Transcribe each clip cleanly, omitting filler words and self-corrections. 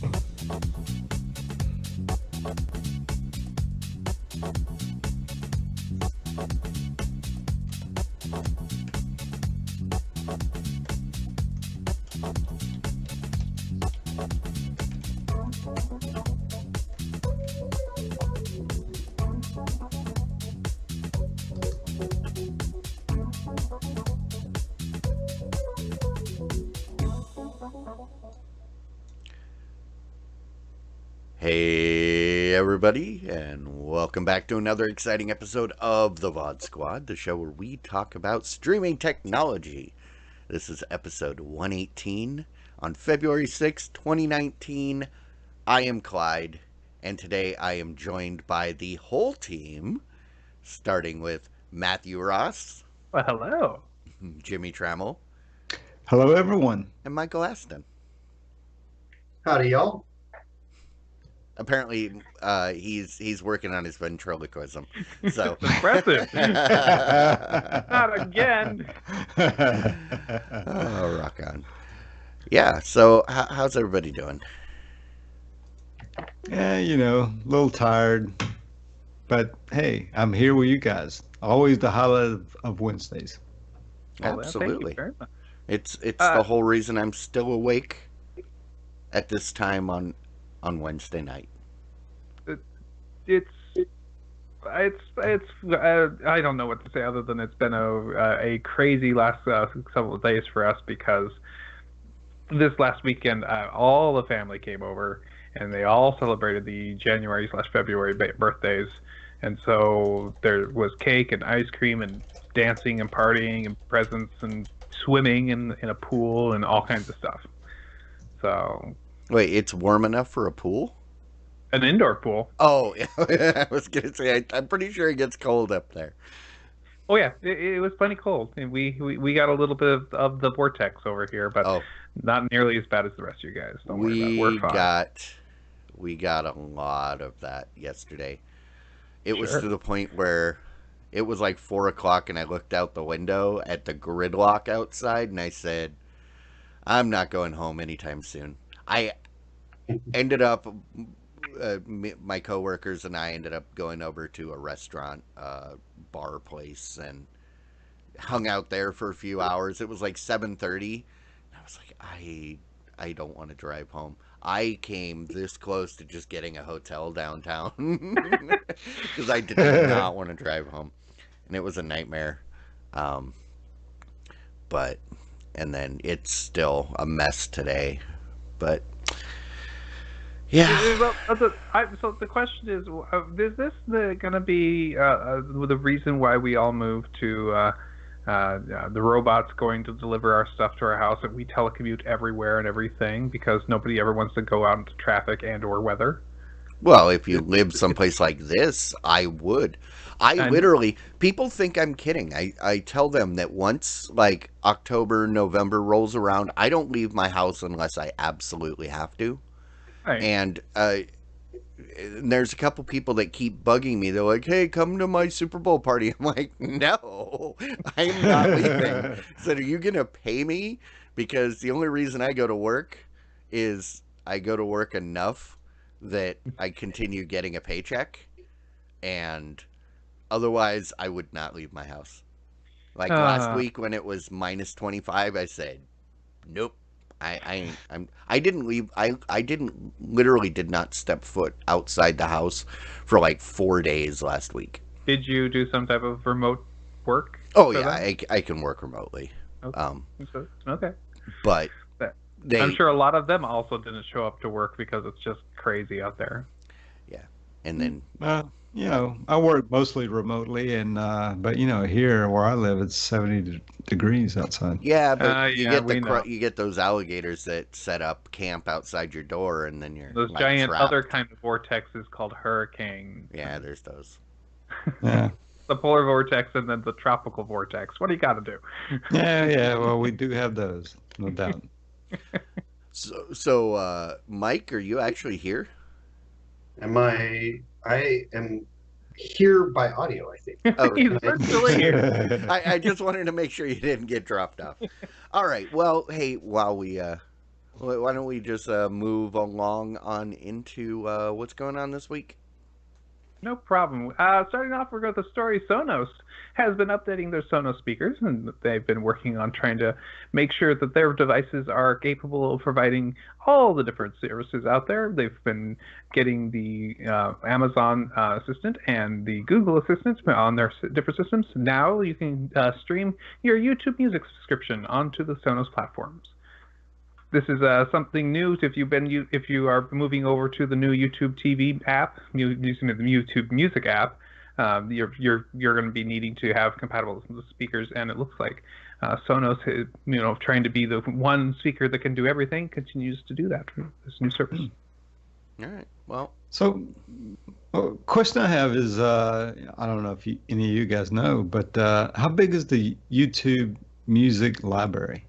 Hey everybody, and welcome back to another exciting episode of the VOD Squad, the show where we talk about streaming technology. This is episode 118 on February 6th, 2019. I am Clyde, and today I am joined by the whole team, starting with Matthew Ross, Well, hello. Jimmy Trammell, Hello, everyone. and Michael Aston. Howdy, y'all. Apparently, he's working on his ventriloquism. So Impressive. Not again. Oh, rock on. Yeah. So, how's everybody doing? Yeah, a little tired, but hey, I'm here with you guys. Always the highlight of Wednesdays. Well, Absolutely. thank you very much. It's the whole reason I'm still awake at this time on Wednesday night. It's I don't know what to say other than it's been a crazy last several days for us, because this last weekend all the family came over and they all celebrated the January/February birthdays, and so there was cake and ice cream and dancing and partying and presents and swimming in a pool and all kinds of stuff. So Wait, it's warm enough for a pool? an indoor pool. Oh, I was gonna say I'm pretty sure it gets cold up there. Oh yeah, it was plenty cold, and we got a little bit of the vortex over here, but not nearly as bad as the rest of you guys. Don't worry about it. We're fine. We got a lot of that yesterday. It was Sure. to the point where it was like 4 o'clock, and I looked out the window at the gridlock outside, and I said, "I'm not going home anytime soon." I ended up. My coworkers and I ended up going over to a restaurant, bar place, and hung out there for a few hours. It was like 7:30. I was like, I don't want to drive home. I came this close to just getting a hotel downtown because I did not want to drive home, and it was a nightmare. But and then it's still a mess today, but. Yeah. So the question is this going to be the reason why we all moved to the robots going to deliver our stuff to our house, and we telecommute everywhere and everything because nobody ever wants to go out into traffic and or weather? Well, if you lived someplace like this, I would. Literally, people think I'm kidding. I tell them that once, like, October, November rolls around, I don't leave my house unless I absolutely have to. Right. And there's a couple people that keep bugging me. They're like, "Hey, come to my Super Bowl party." I'm like, "No, I'm not leaving." So are you going to pay me? Because the only reason I go to work is I go to work enough that I continue getting a paycheck. And otherwise, I would not leave my house. Like last week when it was minus 25, I said, "Nope. I didn't leave. I didn't literally did not step foot outside the house for like 4 days last week." Did you do some type of remote work? Oh yeah, I can work remotely. Okay. But I'm sure a lot of them also didn't show up to work because it's just crazy out there. Yeah, and then I work mostly remotely, and but here where I live, it's 70 degrees outside. Yeah, but you get those alligators that set up camp outside your door, and then you're those like, giant trapped. Other kind of vortexes called hurricane. Yeah, there's those. Yeah. The polar vortex and then the tropical vortex. What do you got to do? Yeah. Well, we do have those, no doubt. So, Mike, are you actually here? I am here by audio, I think. Oh, He's virtually here. I just wanted to make sure you didn't get dropped off. All right. Well, hey, while we Why don't we just move along on into what's going on this week? No problem. Starting off, we're going with the story. Sonos has been updating their Sonos speakers, and they've been working on trying to make sure that their devices are capable of providing all the different services out there. They've been getting the Amazon Assistant and the Google Assistant on their different systems. Now you can stream your YouTube Music subscription onto the Sonos platforms. This is something new. If you are moving over to the new YouTube TV app, using the YouTube Music app, you're going to be needing to have compatible speakers. And it looks like Sonos, trying to be the one speaker that can do everything, continues to do that for this new service. All right. Well, So, question I have is, I don't know if any of you guys know, but how big is the YouTube Music library?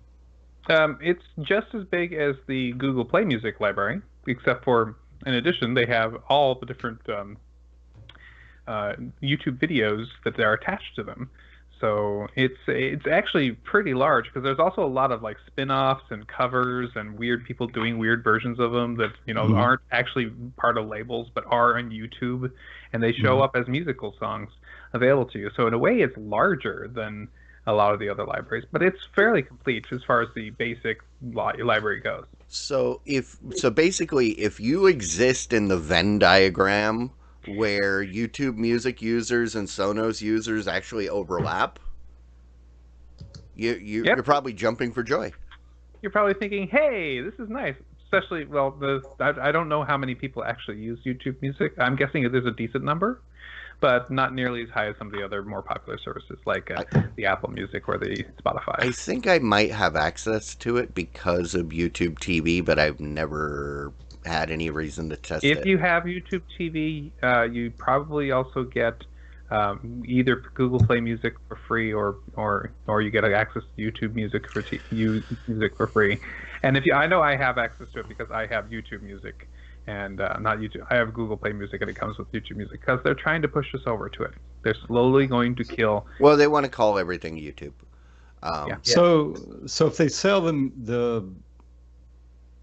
It's just as big as the Google Play Music library, except for, in addition, they have all the different YouTube videos that are attached to them. So it's actually pretty large, because there's also a lot of like spin-offs and covers and weird people doing weird versions of them that aren't actually part of labels but are on YouTube, and they show up as musical songs available to you. So in a way, it's larger than a lot of the other libraries, but it's fairly complete as far as the basic library goes. so basically, if you exist in the Venn diagram where YouTube Music users and Sonos users actually overlap, you're probably jumping for joy. You're probably thinking, "Hey, this is nice." Especially, well, I don't know how many people actually use YouTube Music. I'm guessing there's a decent number, but not nearly as high as some of the other more popular services like the Apple Music or the Spotify. I think I might have access to it because of YouTube TV, but I've never had any reason to test it. If you have YouTube TV, you probably also get either Google Play Music for free, or you get access to YouTube Music for free. And I know I have access to it because I have YouTube Music. And not YouTube. I have Google Play Music, and it comes with YouTube Music because they're trying to push us over to it. They're slowly going to kill. Well, they want to call everything YouTube. Yeah. So if they sell them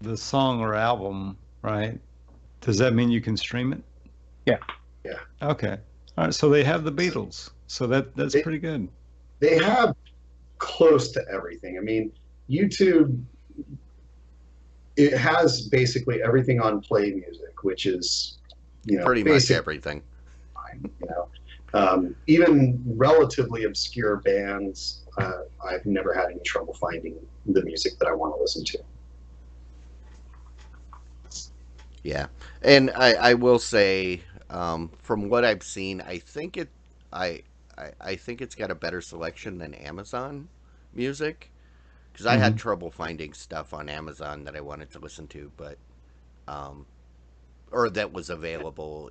the song or album, right? Does that mean you can stream it? Yeah. Yeah. Okay. All right. So they have the Beatles. So that's pretty good. They have close to everything. I mean, YouTube, it has basically everything on Play Music, which is, pretty much everything. Fine, even relatively obscure bands, I've never had any trouble finding the music that I want to listen to. Yeah, and I will say, from what I've seen, I think I think it's got a better selection than Amazon Music, because I had trouble finding stuff on Amazon that I wanted to listen to, but or that was available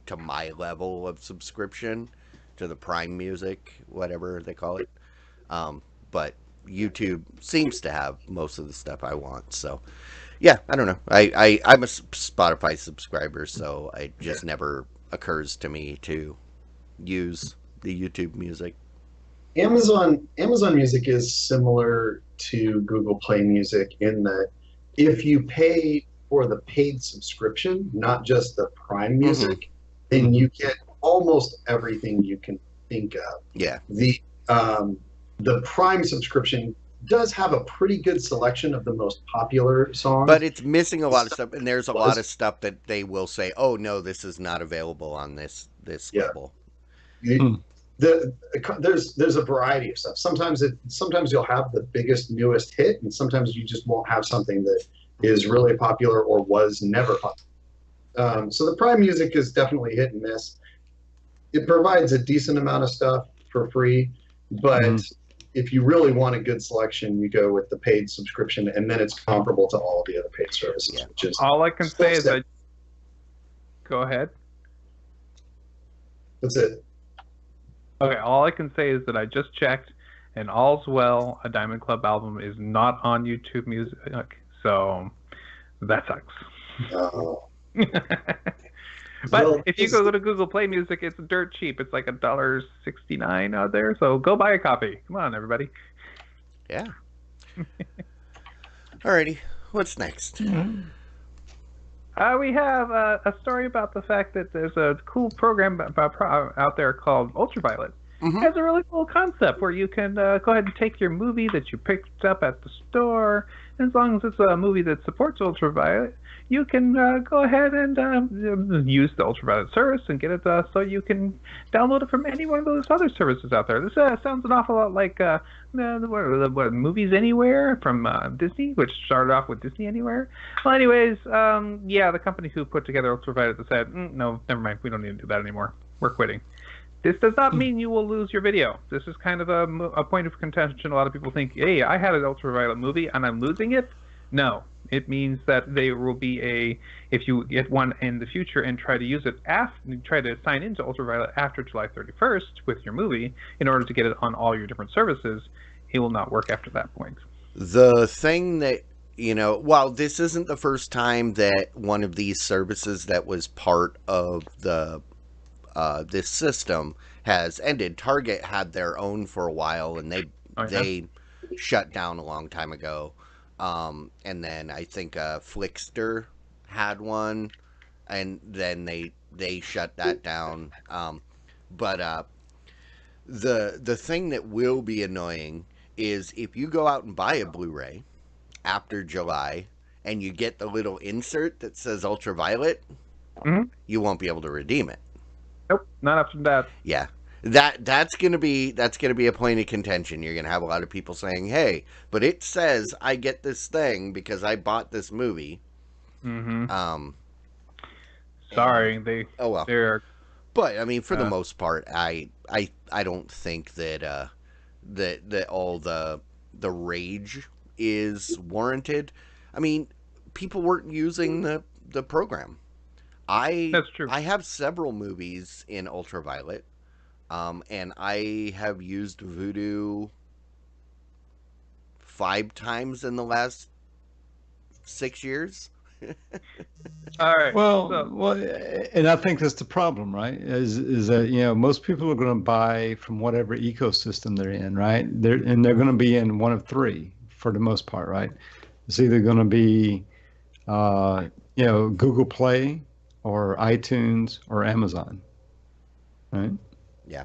to my level of subscription to the Prime Music, whatever they call it. But YouTube seems to have most of the stuff I want, so. Yeah, I don't know. I'm a Spotify subscriber, so it just never occurs to me to use the YouTube Music. Amazon Music is similar to Google Play Music in that if you pay for the paid subscription, not just the Prime Music, then you get almost everything you can think of. Yeah. The Prime subscription does have a pretty good selection of the most popular songs, but it's missing a lot of stuff, and there's a lot of stuff that they will say, "Oh no, this is not available on this level." There's a variety of stuff. Sometimes you'll have the biggest, newest hit, and sometimes you just won't have something that is really popular or was never popular. So the Prime Music is definitely hit and miss. It provides a decent amount of stuff for free, but if you really want a good selection, you go with the paid subscription, and then it's comparable to all of the other paid services. Yeah. Which is all I can say is that. Go ahead. That's it. Okay, all I can say is that I just checked, and All's Well, a Diamond Club album, is not on YouTube Music, so that sucks. Oh. But Well, if you go to Google Play Music, it's dirt cheap. It's like $1.69 out there, so go buy a copy. Come on, everybody. Yeah. Alrighty. What's next? We have a story about the fact that there's a cool program out there called Ultraviolet. Mm-hmm. It has a really cool concept where you can go ahead and take your movie that you picked up at the store, and as long as it's a movie that supports Ultraviolet, you can go ahead and use the Ultraviolet service and get it so you can download it from any one of those other services out there. This sounds an awful lot like what, Movies Anywhere from Disney, which started off with Disney Anywhere. Well, anyways, yeah, the company who put together Ultraviolet said, no, never mind, we don't need to do that anymore. We're quitting. This does not mean you will lose your video. This is kind of a point of contention. A lot of people think, hey, I had an Ultraviolet movie and I'm losing it. No, it means that there will be if you get one in the future and try to use it try to sign into Ultraviolet after July 31st with your movie in order to get it on all your different services, it will not work after that point. The thing that, while this isn't the first time that one of these services that was part of this system has ended. Target had their own for a while, and they shut down a long time ago. And then I think Flickster had one, and then they shut that down. But the thing that will be annoying is if you go out and buy a Blu-ray after July and you get the little insert that says Ultraviolet, you won't be able to redeem it. Nope, not after that. Yeah, that's gonna be a point of contention. You're gonna have a lot of people saying, "Hey, but it says I get this thing because I bought this movie." Mm-hmm. Sorry, oh well. They're. But I mean, for the most part, I don't think that that all the rage is warranted. I mean, people weren't using the program. That's true. I have several movies in Ultraviolet, and I have used Vudu 5 times in the last 6 years. All right. Well, and I think that's the problem, right? Is that most people are going to buy from whatever ecosystem they're in, right? They're going to be in one of 3 for the most part, right? It's either going to be, Google Play, or iTunes, or Amazon, right? Yeah.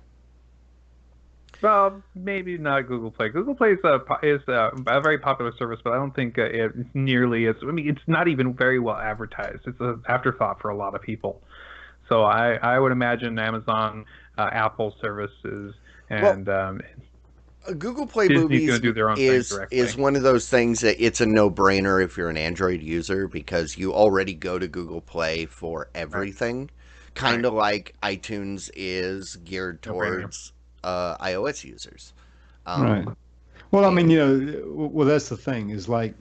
Well, maybe not Google Play. Google Play is a very popular service, but I don't think it's nearly as. I mean, it's not even very well advertised. It's an afterthought for a lot of people. So I would imagine Amazon, Apple services, and Google Play Disney's Movies gonna do their own is one of those things that it's a no-brainer if you're an Android user because you already go to Google Play for everything. Right. Kind of like iTunes is geared towards iOS users. Right. Well, I mean, well, that's the thing is like,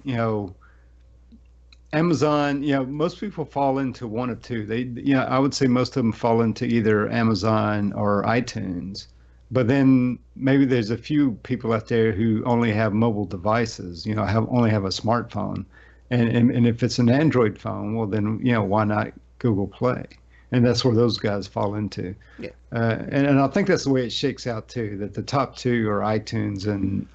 Amazon, most people fall into one of 2. They, I would say most of them fall into either Amazon or iTunes. But then maybe there's a few people out there who only have mobile devices, only have a smartphone. And if it's an Android phone, well, then, why not Google Play? And that's where those guys fall into. Yeah. And I think that's the way it shakes out, too, that the top 2 are iTunes and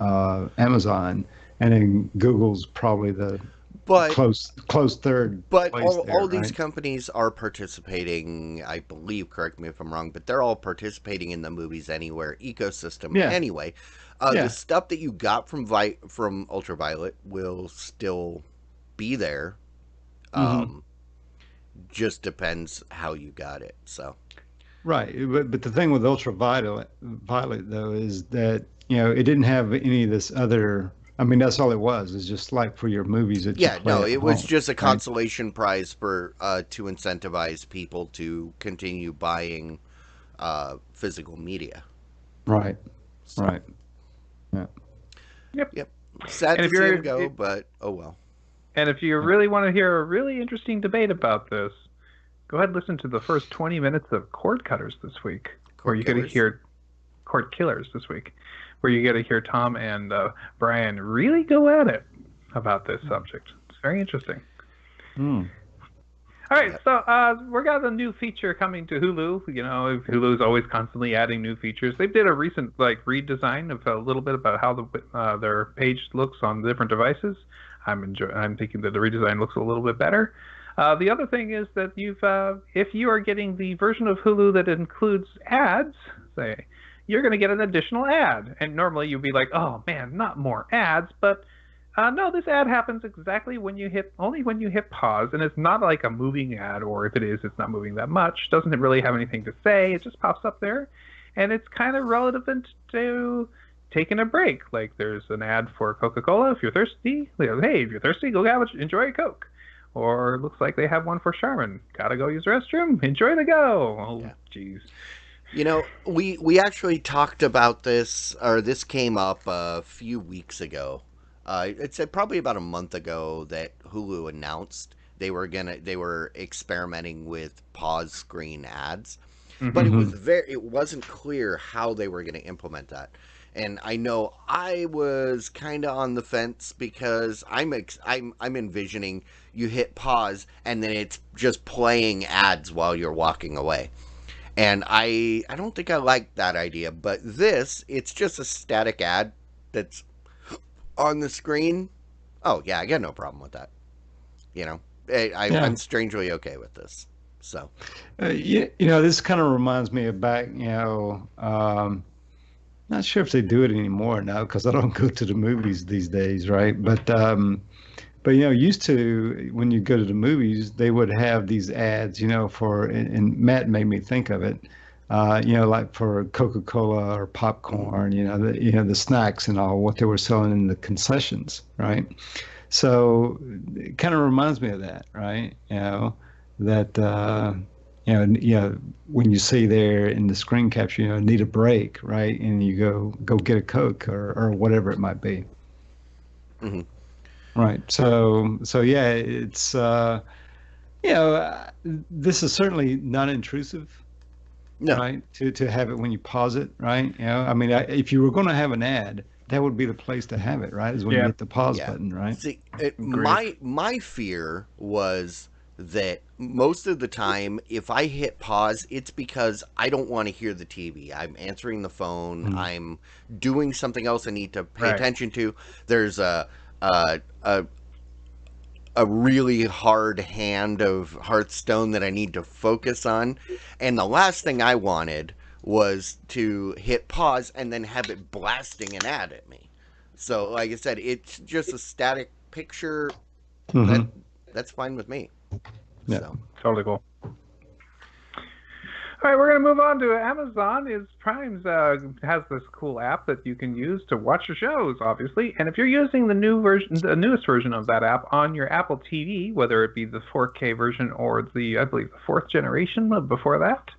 Amazon, and then Google's probably the close third. But all these companies are participating, I believe, correct me if I'm wrong, but they're all participating in the Movies Anywhere ecosystem anyway. The stuff that you got from Ultraviolet will still be there. Just depends how you got it. So right, but the thing with Ultraviolet though is that it didn't have any of this other. I mean, that's all it was. It's just like for your movies that it was just a consolation prize for to incentivize people to continue buying physical media. Right. So. Right. Yeah. Yep. Sad to see him go, but oh well. And if you really want to hear a really interesting debate about this, go ahead and listen to the first 20 minutes of Cord Cutters this week, where you get to hear Cord Killers this week, where you get to hear Tom and Brian really go at it about this subject. It's very interesting. All right, so we got a new feature coming to Hulu. Hulu's always constantly adding new features. They did a recent redesign of a little bit about how their page looks on different devices. I'm thinking that the redesign looks a little bit better. The other thing is that if you are getting the version of Hulu that includes ads, say, you're going to get an additional ad. And normally you'd be like, oh man, not more ads. But no, this ad happens exactly only when you hit pause. And it's not like a moving ad, or if it is, it's not moving that much. Doesn't really have anything to say. It just pops up there. And it's kind of relevant to taking a break. Like there's an ad for Coca-Cola. If you're thirsty, hey, if you're thirsty, go enjoy a Coke. Or it looks like they have one for Charmin. Gotta go use the restroom. Enjoy the go. Oh, jeez. You know, we actually talked about this, or this came up a few weeks ago. It's probably about a month ago that Hulu announced they were experimenting with pause screen ads, but it wasn't clear how they were gonna implement that. And I know I was kind of on the fence because I'm envisioning you hit pause and then it's just playing ads while you're walking away. And I don't think I like that idea, but it's just a static ad that's on the screen. Oh yeah, I got no problem with that. You know, I'm strangely okay with this. So, this kind of reminds me of back, not sure if they do it anymore now because I don't go to the movies these days, right? But used to, when you go to the movies, they would have these ads, and Matt made me think of it, like for Coca-Cola or popcorn, the snacks and all, what they were selling in the concessions, right? So it kind of reminds me of that, right? When you see there in the screen capture, need a break, right? And you go get a Coke or whatever it might be. Mm-hmm. Right. So yeah, it's this is certainly not intrusive. No. Right. To have it when you pause it, right? I mean, if you were going to have an ad, that would be the place to have it, right? Is when you hit the pause button, right? See, my fear was that most of the time, if I hit pause, it's because I don't want to hear the TV. I'm answering the phone. I'm doing something else I need to pay attention to. There's a really hard hand of Hearthstone that I need to focus on. And the last thing I wanted was to hit pause and then have it blasting an ad at me. So, like I said, it's just a static picture. That's fine with me. Yeah. So. Totally cool. All right, we're going to move on to Amazon. Prime's has this cool app that you can use to watch your shows, obviously. And if you're using the newest version of that app on your Apple TV, whether it be the 4K version or I believe the 4th generation before that,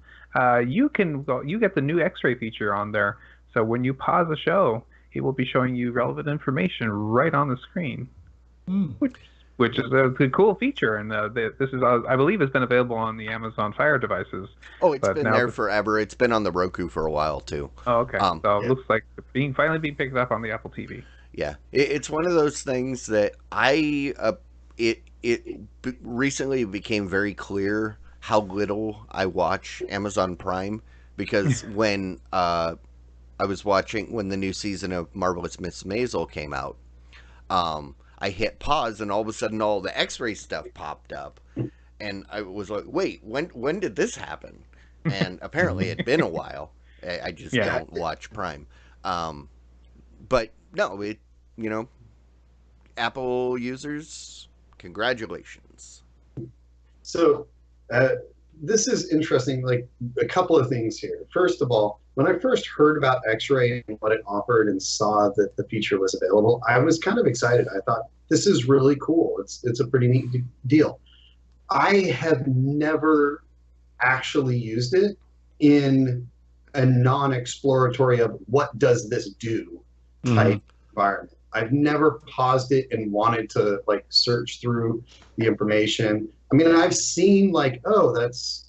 you get the new X-ray feature on there. So when you pause a show, it will be showing you relevant information right on the screen, which is a cool feature. And this is, I believe, has been available on the Amazon Fire devices. Oh, it's been there forever. It's been on the Roku for a while too. Oh, okay. So it looks like it's finally being picked up on the Apple TV. Yeah, it's one of those things that it recently became very clear how little I watch Amazon Prime, because when I was watching when the new season of Marvelous Miss Maisel came out, I hit pause and all of a sudden all the X-ray stuff popped up, and I was like, "Wait, when did this happen?" And apparently it'd been a while. I just don't watch Prime, but no, Apple users, congratulations. So this is interesting. Like a couple of things here. First of all, when I first heard about X-ray and what it offered and saw that the feature was available, I was kind of excited. I thought, this is really cool. It's a pretty neat deal. I have never actually used it in a non-exploratory of what does this do type environment. I've never paused it and wanted to like search through the information. I mean, I've seen like, oh, that's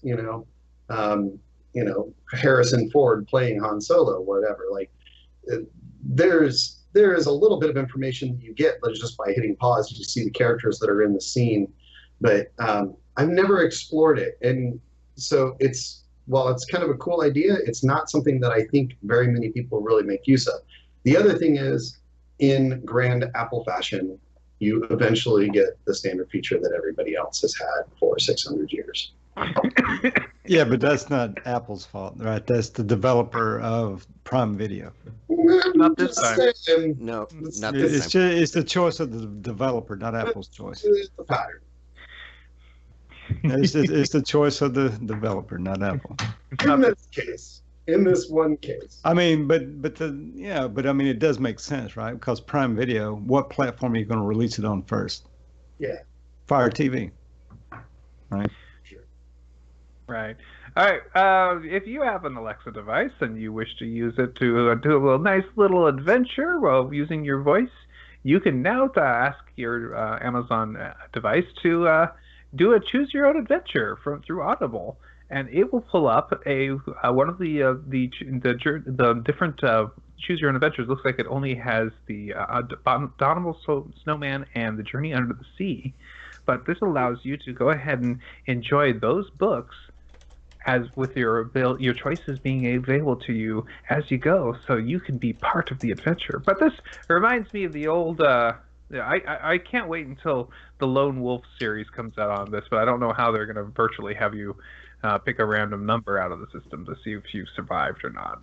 Harrison Ford playing Han Solo, whatever. Like, there is a little bit of information that you get just by hitting pause. You see the characters that are in the scene, but I've never explored it. And so while it's kind of a cool idea, it's not something that I think very many people really make use of. The other thing is, in grand Apple fashion, you eventually get the standard feature that everybody else has had for 600 years. Yeah, but that's not Apple's fault, right? That's the developer of Prime Video. Not this time. No, not It's this time. it's the choice of the developer, not Apple's choice. The pattern. It's the choice of the developer, not Apple. In this case, in this one case. I mean, but I mean, it does make sense, right? Because Prime Video, what platform are you going to release it on first? Yeah. Fire TV, right? Sure. Right. All right. If you have an Alexa device and you wish to use it to do a nice little adventure while using your voice, you can now ask your Amazon device to do a choose your own adventure through Audible, and it will pull up one of the different choose your own adventures. Looks like it only has the Abominable Snowman and the Journey Under the Sea, but this allows you to go ahead and enjoy those books as with your choices being available to you as you go, so you can be part of the adventure. But this reminds me of the old. I can't wait until the Lone Wolf series comes out on this, but I don't know how they're going to virtually have you pick a random number out of the system to see if you survived or not.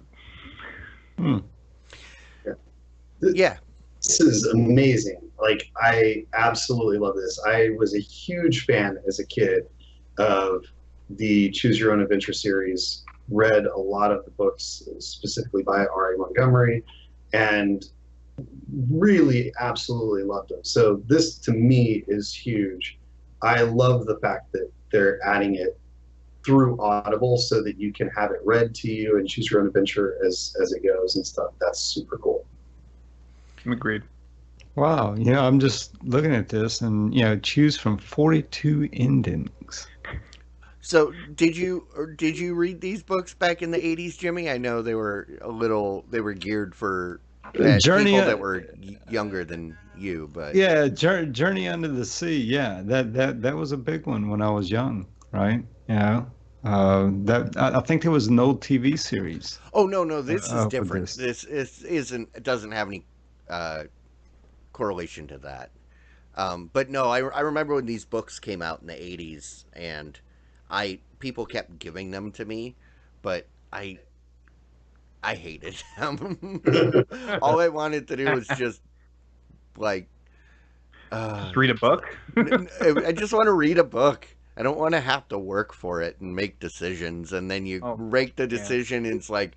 Yeah. This is amazing. Like, I absolutely love this. I was a huge fan as a kid of the Choose Your Own Adventure series, read a lot of the books specifically by R.A. Montgomery, and really absolutely loved them. So this to me is huge. I love the fact that they're adding it through Audible so that you can have it read to you and choose your own adventure as it goes and stuff. That's super cool. Agreed. Wow, I'm just looking at this and choose from 42 endings. So did you read these books back in the 80s, Jimmy? I know they were geared for Journey people that were younger than you, but yeah, Journey Under the Sea. Yeah, that was a big one when I was young, right? Yeah. That I think there was an old TV series. Oh no, this is different. This. This isn't. It doesn't have any correlation to that. But no, I remember when these books came out in the 80s, and people kept giving them to me, but I hated them. All I wanted to do was just like just read a book. I just want to read a book. I don't want to have to work for it and make decisions, and then you make the decision, and it's like,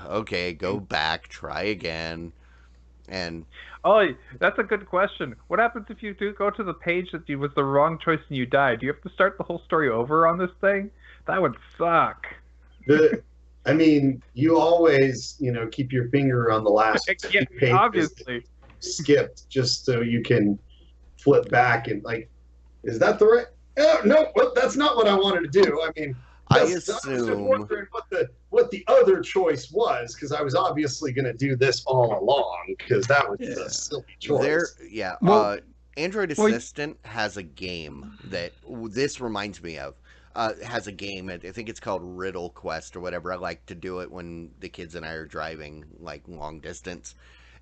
okay, go back, try again. And that's a good question. What happens if you do go to the page that was the wrong choice and you die? Do you have to start the whole story over on this thing? That would suck. I mean, you always, keep your finger on the last yeah, page obviously skipped, just so you can flip back and is that the right? Oh, no, well, that's not what I wanted to do. I mean, I was just wondering what the other choice was, because I was obviously going to do this all along, because that was a silly choice. Android Assistant has a game that this reminds me of. Has a game, I think it's called Riddle Quest or whatever. I like to do it when the kids and I are driving long distance.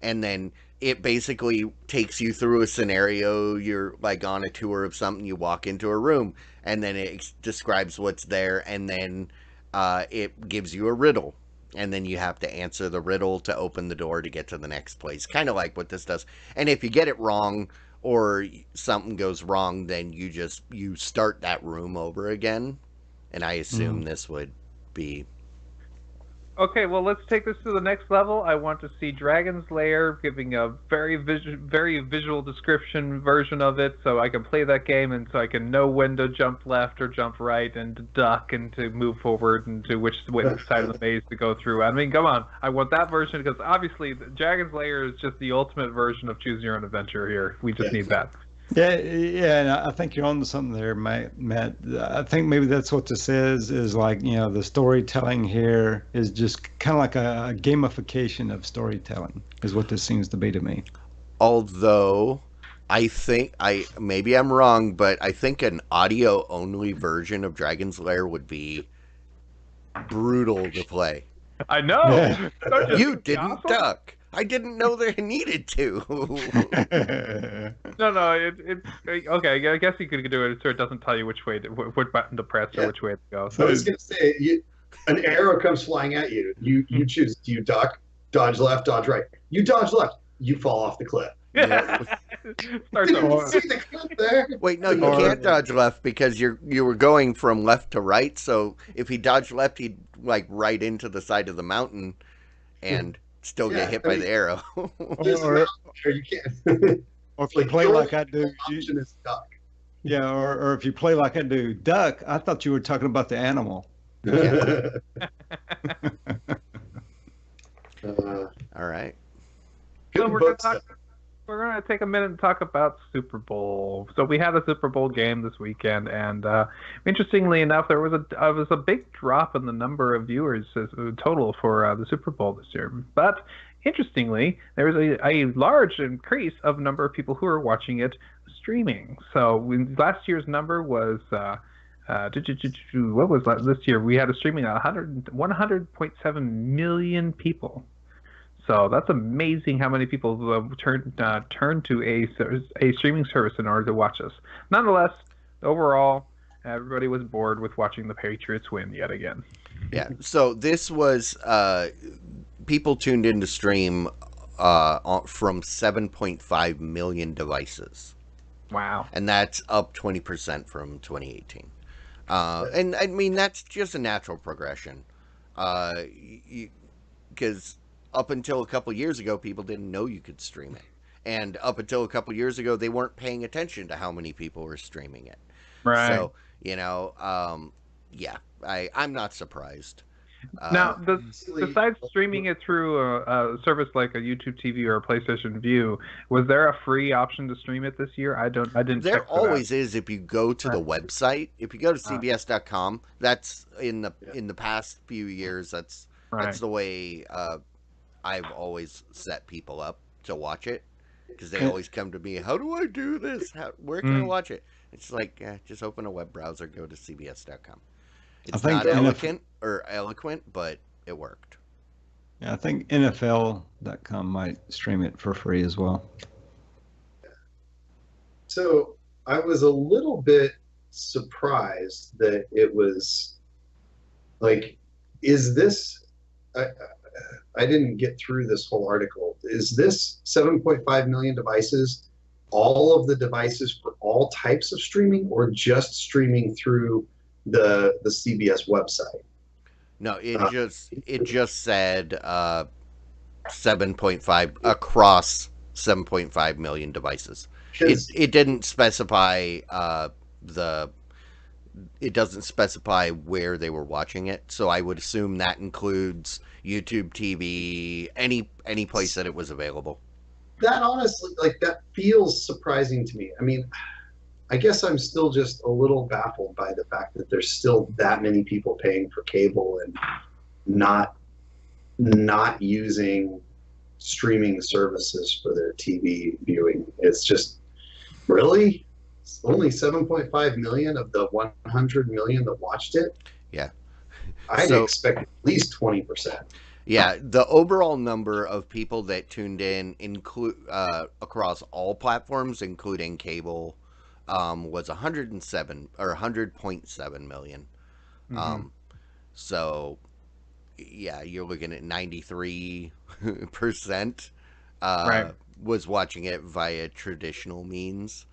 And then it basically takes you through a scenario. You're on a tour of something, you walk into a room, and then it describes what's there, and then it gives you a riddle. And then you have to answer the riddle to open the door to get to the next place. Kind of like what this does. And if you get it wrong or something goes wrong, then you start that room over again. And I assume this would be... Okay, well, let's take this to the next level. I want to see Dragon's Lair giving a very visual description version of it, so I can play that game, and so I can know when to jump left or jump right, and to duck, and to move forward, and to which side of the maze to go through. I mean, come on. I want that version, because obviously Dragon's Lair is just the ultimate version of Choose Your Own Adventure here. We just need that. Yeah, and I think you're on to something there, Matt. I think maybe that's what this is the storytelling here is just kind of like a gamification of storytelling is what this seems to be to me. Although I think maybe I'm wrong, but I think an audio only version of Dragon's Lair would be brutal to play. I know. You didn't duck. I didn't know they needed to. No, it's okay. I guess you could do it so it doesn't tell you which way, what button to press or Yeah. which way to go. I was going to say, an arrow comes flying at you. You choose. Do you duck, dodge left, dodge right? You dodge left. You fall off the cliff. Yeah. Starts Didn't over. see the cliff there. Wait, no, you can't dodge left because you were going from left to right. So if he dodged left, he'd like right into the side of the mountain and still get hit by the arrow. There's a mountain there, you can't. Or if you play the like I only do, option is duck. yeah, or if you play like I do, duck. I thought you were talking about the animal. All right. So Good we're book gonna stuff. we're gonna take a minute and talk about Super Bowl. So we had a Super Bowl game this weekend, and interestingly enough, there was a big drop in the number of viewers total for the Super Bowl this year. But interestingly, there was a large increase of number of people who are watching it streaming. So last year's number was. What was this year? We had a streaming 100.7 million people. So that's amazing how many people turn to a streaming service in order to watch us. Nonetheless, overall, everybody was bored with watching the Patriots win yet again. Yeah. So this was people tuned in to stream from 7.5 million devices. Wow. And that's up 20% from 2018. And I mean, that's just a natural progression. Because up until a couple years ago, people didn't know you could stream it. And up until a couple years ago, they weren't paying attention to how many people were streaming it. Right. So, yeah, I'm not surprised. Now, besides streaming it through a service like a YouTube TV or a PlayStation View, was there a free option to stream it this year? I didn't. There check for always that. is if you go to the website. If you go to CBS.com, that's in the past few years. That's the way I've always set people up to watch it, because they always come to me. How do I do this? Where can I watch it? It's like just open a web browser, go to CBS.com. It's not eloquent, but it worked. Yeah, I think NFL.com might stream it for free as well. So I was a little bit surprised that it was like, is this? I didn't get through this whole article. Is this 7.5 million devices, all of the devices for all types of streaming, or just streaming through the CBS website? No, it just said 7.5 across 7.5 million devices. It didn't specify it doesn't specify where they were watching it, so I would assume that includes YouTube TV, any place that it was available. That honestly, that feels surprising to me. I mean, I guess I'm still just a little baffled by the fact that there's still that many people paying for cable and not using streaming services for their TV viewing. It's just, really? It's only 7.5 million of the 100 million that watched it? Yeah. I'd expect at least 20%. Yeah, the overall number of people that tuned in across all platforms, including cable, was 107 or 100.7 million. Mm-hmm. So yeah, you're looking at 93% was watching it via traditional means.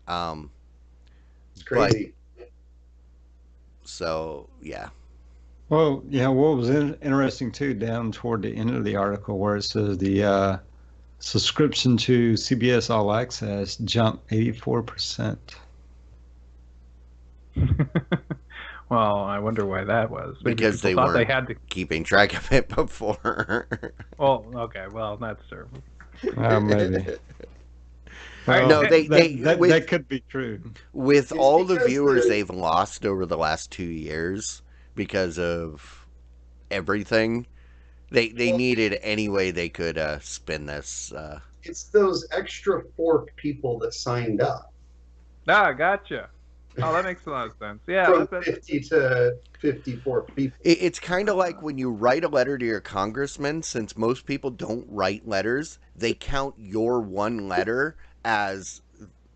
It's crazy. So yeah. Well, yeah, what was interesting too, down toward the end of the article where it says the subscription to CBS All Access jumped 84%. Well, I wonder why that was. Maybe because they weren't keeping track of it before. Well, okay, well, that's true. Maybe. Well, no, that could be true. With all the viewers they've lost over the last 2 years because of everything, they needed any way they could spin this. It's those extra 4 people that signed up. Ah, gotcha. Oh, that makes a lot of sense. Yeah, from that's 50 to 54 people. It's kind of like when you write a letter to your congressman. Since most people don't write letters, they count your one letter as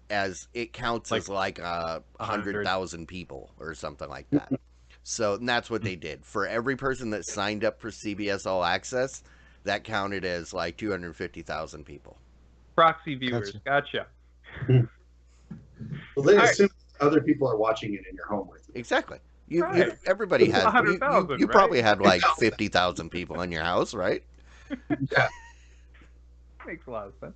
it counts like as like 100. 100,000 people or something like that. So and that's what they did for every person that signed up for CBS All Access. That counted as like 250,000 people. Proxy viewers. Gotcha. Gotcha. Well, they All right. assume other people are watching it in your home with you. Exactly. Right. Everybody has. 100,000, You right? probably had like 50,000 people in your house, right? Yeah. Makes a lot of sense.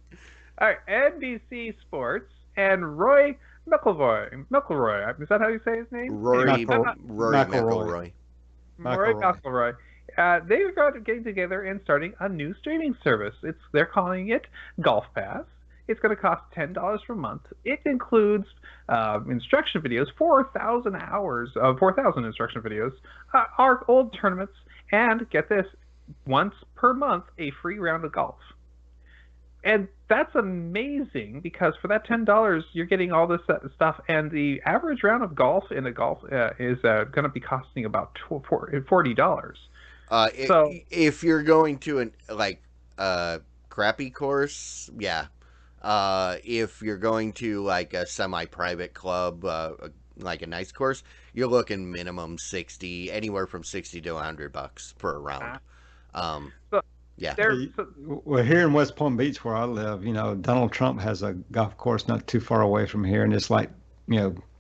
All right, NBC Sports and Roy McIlroy. Is that how you say his name? Rory McIlroy. McIlroy. Roy McIlroy. McIlroy. They've got getting together and starting a new streaming service. They're calling it Golf Pass. It's going to cost $10 per month. It includes instruction videos, 4,000 hours of 4,000 instruction videos, our old tournaments, and get this, once per month, a free round of golf. And that's amazing because for that $10, you're getting all this stuff, and the average round of golf in a golf is going to be costing about $40. So If you're going to an like crappy course, yeah. If you're going to like a semi-private club, like a nice course, you're looking minimum 60, anywhere from 60 to $100 per round. So Yeah. Well, here in West Palm Beach, where I live, Donald Trump has a golf course not too far away from here, and it's like,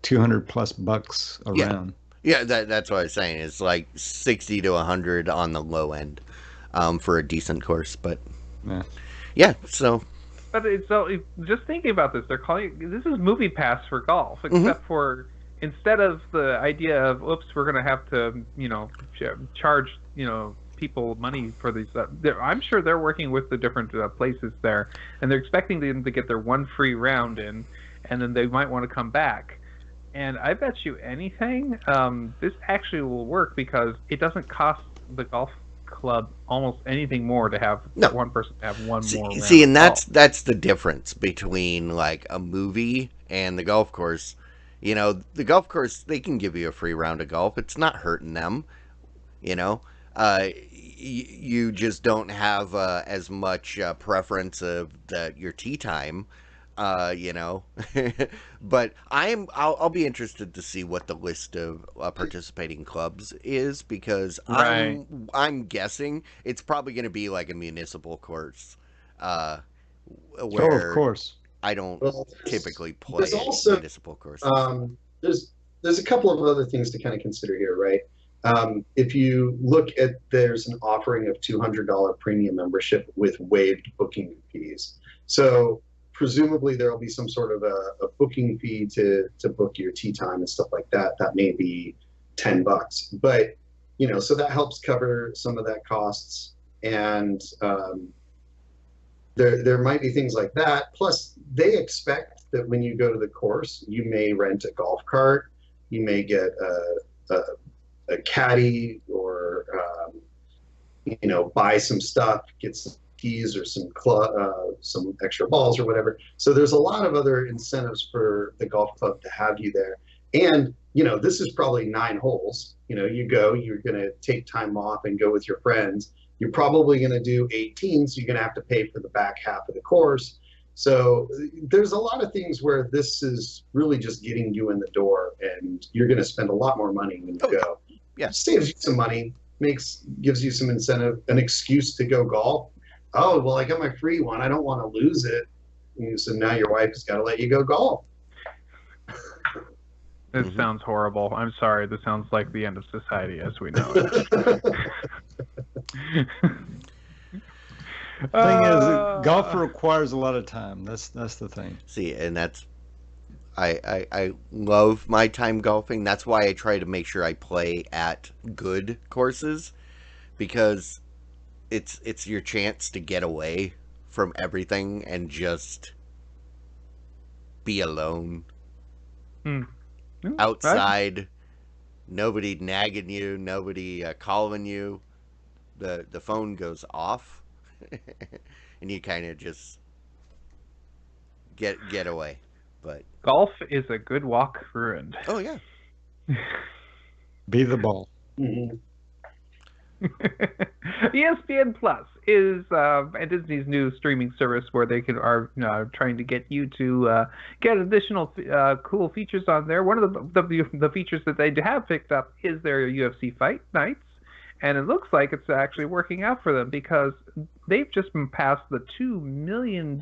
200 plus bucks a Yeah. round. Yeah, that's what I was saying. It's like 60 to 100 on the low end, for a decent course. But yeah, so. But just thinking about this, they're calling this is Movie Pass for golf, except for instead of the idea of oops, we're going to have to charge people money for these. I'm sure they're working with the different places there, and they're expecting them to get their one free round in, and then they might want to come back. And I bet you anything, this actually will work because it doesn't cost the golf club almost anything more to have one person have one more round. See, and that's the difference between like a movie and the golf course. The golf course, they can give you a free round of golf. It's not hurting them. You just don't have as much preference of your tee time. But I'll be interested to see what the list of participating clubs is, because I'm guessing it's probably going to be like a municipal course, where of course. I don't typically play also, municipal courses. There's a couple of other things to kind of consider here, right? If you look at, there's an offering of $200 premium membership with waived booking fees. So presumably there will be some sort of a booking fee to book your tee time and stuff like that. That may be $10, but so that helps cover some of that costs. And there might be things like that. Plus, they expect that when you go to the course, you may rent a golf cart, you may get a caddy, or buy some stuff, get some keys or some extra balls or whatever. So there's a lot of other incentives for the golf club to have you there. And this is probably 9 holes. You go, you're going to take time off and go with your friends. You're probably going to do 18, so you're going to have to pay for the back half of the course. So there's a lot of things where this is really just getting you in the door, and you're going to spend a lot more money when you go. Yeah, saves you some money, gives you some incentive, an excuse to go golf. Oh, well, I got my free one. I don't want to lose it. So now your wife has got to let you go golf. This sounds horrible. I'm sorry. This sounds like the end of society as we know it. The thing is, golf requires a lot of time. That's the thing. See, and that's I love my time golfing. That's why I try to make sure I play at good courses, because it's your chance to get away from everything and just be alone. Outside, right? Nobody nagging you, nobody calling you. The phone goes off, and you kind of just get away. But Golf is a good walk ruined. oh yeah, Be the ball. Mhm. ESPN Plus is Disney's new streaming service where they are trying to get you to get additional cool features on there. One of the features that they have picked up is their UFC fight nights, and it looks like it's actually working out for them because they've just been past the 2 million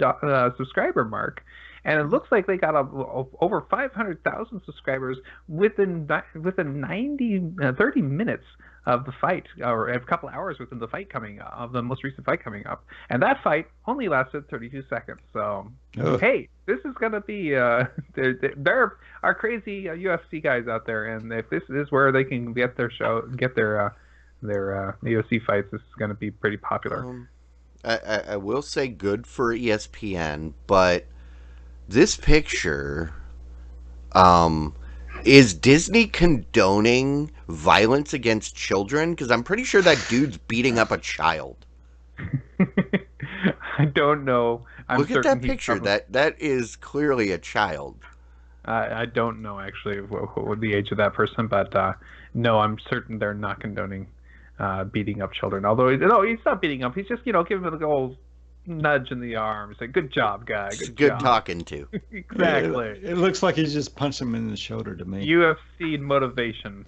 subscriber mark. And it looks like they got over 500,000 subscribers within 30 minutes of the fight, or a couple hours within the fight of the most recent fight coming up. And that fight only lasted 32 seconds. So, hey, this is going to be, there are crazy UFC guys out there. And if this is where they can get their UFC fights, this is going to be pretty popular. I will say good for ESPN, but this picture, is Disney condoning violence against children? Because I'm pretty sure that dude's beating up a child. I don't know. Look at that picture. That is clearly a child. I don't know actually what the age of that person, but no, I'm certain they're not condoning beating up children. Although no, he's not beating up. He's just giving them a old nudge in the arm. Say, "Good job, guy. Good job." Talking to. Exactly. It looks like he's just punched him in the shoulder to me. UFC motivation.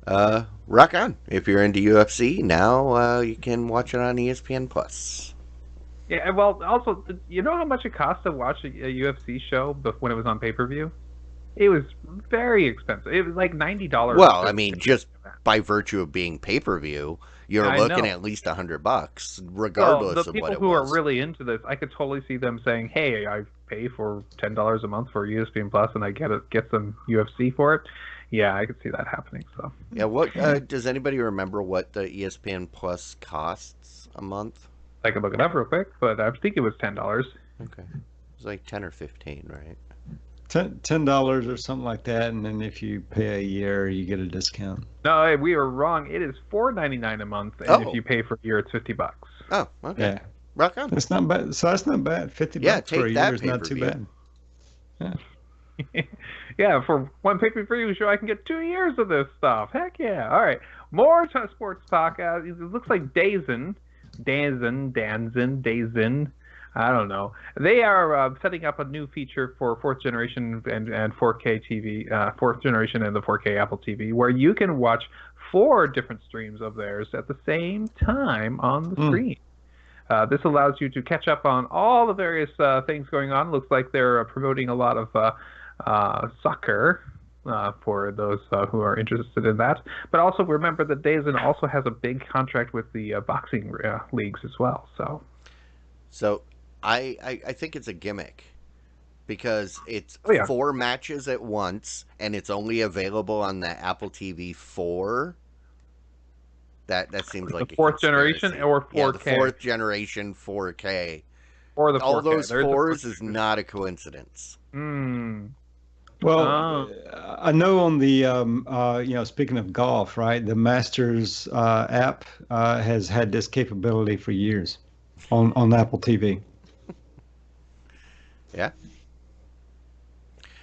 Rock on. If you're into UFC, now you can watch it on ESPN Plus. Yeah, well, also, you know how much it cost to watch a UFC show when it was on pay-per-view? It was very expensive. It was like $90. Well, I mean, just by virtue of being pay-per-view, you're looking know. at least $100, regardless the of what people it who was. are really into this, I could totally see them saying, "Hey, I pay for $10 a month for ESPN Plus, and I get some UFC for it." Yeah, I could see that happening. So Yeah, what does anybody remember what the ESPN Plus costs a month? I could look it up real quick, but I think it was $10. Okay, it was like 10 or 15, right? $10 or something like that, and then if you pay a year, you get a discount. No, we were wrong. It is $4.99 a month, and if you pay for a year, it's $50. Oh, okay. Yeah, rock on. That's not bad. So that's not bad. $50 for a year is not too bad. Yeah. Yeah, for one pay-per-view show, I can get 2 years of this stuff. Heck yeah! All right, more sports talk. It looks like DAZN. I don't know. They are setting up a new feature for fourth generation and 4K TV, fourth generation and the 4K Apple TV, where you can watch 4 different streams of theirs at the same time on the screen. This allows you to catch up on all the various things going on. Looks like they're promoting a lot of soccer for those who are interested in that. But also remember that DAZN also has a big contract with the boxing leagues as well. So I think it's a gimmick because it's 4 matches at once and it's only available on the Apple TV 4. That seems like the fourth generation or 4K? Yeah, the fourth generation 4K. Or the 4K. All those 4s is not a coincidence. Well, I know on the speaking of golf, right? The Masters app has had this capability for years on Apple TV. Yeah.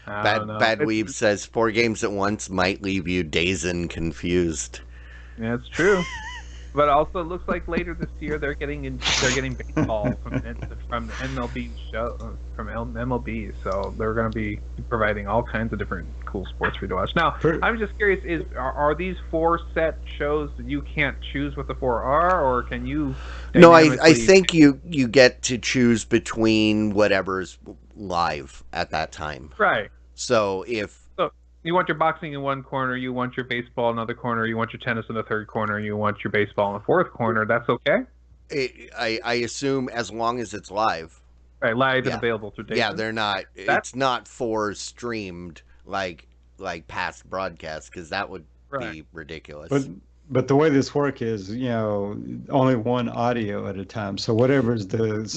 Bad Weeb says 4 games at once might leave you DAZN confused. Yeah, it's true. But also, it looks like later this year they're getting baseball from the MLB show from MLB, so they're going to be providing all kinds of different cool sports for you to watch. Now, I'm just curious: are these 4 set shows that you can't choose what the 4 are, or can you? No, I think you get to choose between whatever's live at that time. Right. So if you want your boxing in one corner, you want your baseball in another corner, you want your tennis in the third corner, you want your baseball in the fourth corner, that's okay? I assume as long as it's live. Right, live and available through DAZN. Yeah, they're not. It's not for streamed like past broadcasts because that would be ridiculous. But the way this works is, only one audio at a time. So whatever's the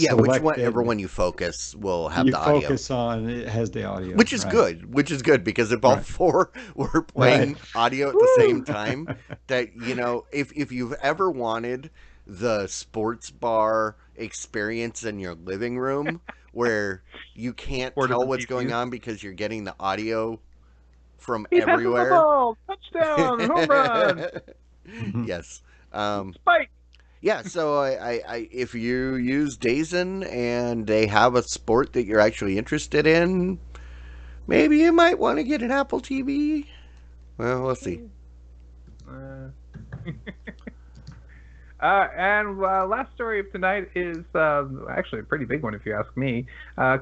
whichever one you focus will have the audio. You focus on, it has the audio. Which is good. Which is good because if all 4 were playing audio at the same time, that if you've ever wanted the sports bar experience in your living room where you can't 4 tell different what's going TVs. on because you're getting the audio from He passes the everywhere. ball. Touchdown. Home run. Yes. Um, Spike. yeah, so if you use Dazen and they have a sport that you're actually interested in, maybe you might want to get an Apple TV. Well, we'll see. Uh, and last story of tonight is actually a pretty big one, if you ask me.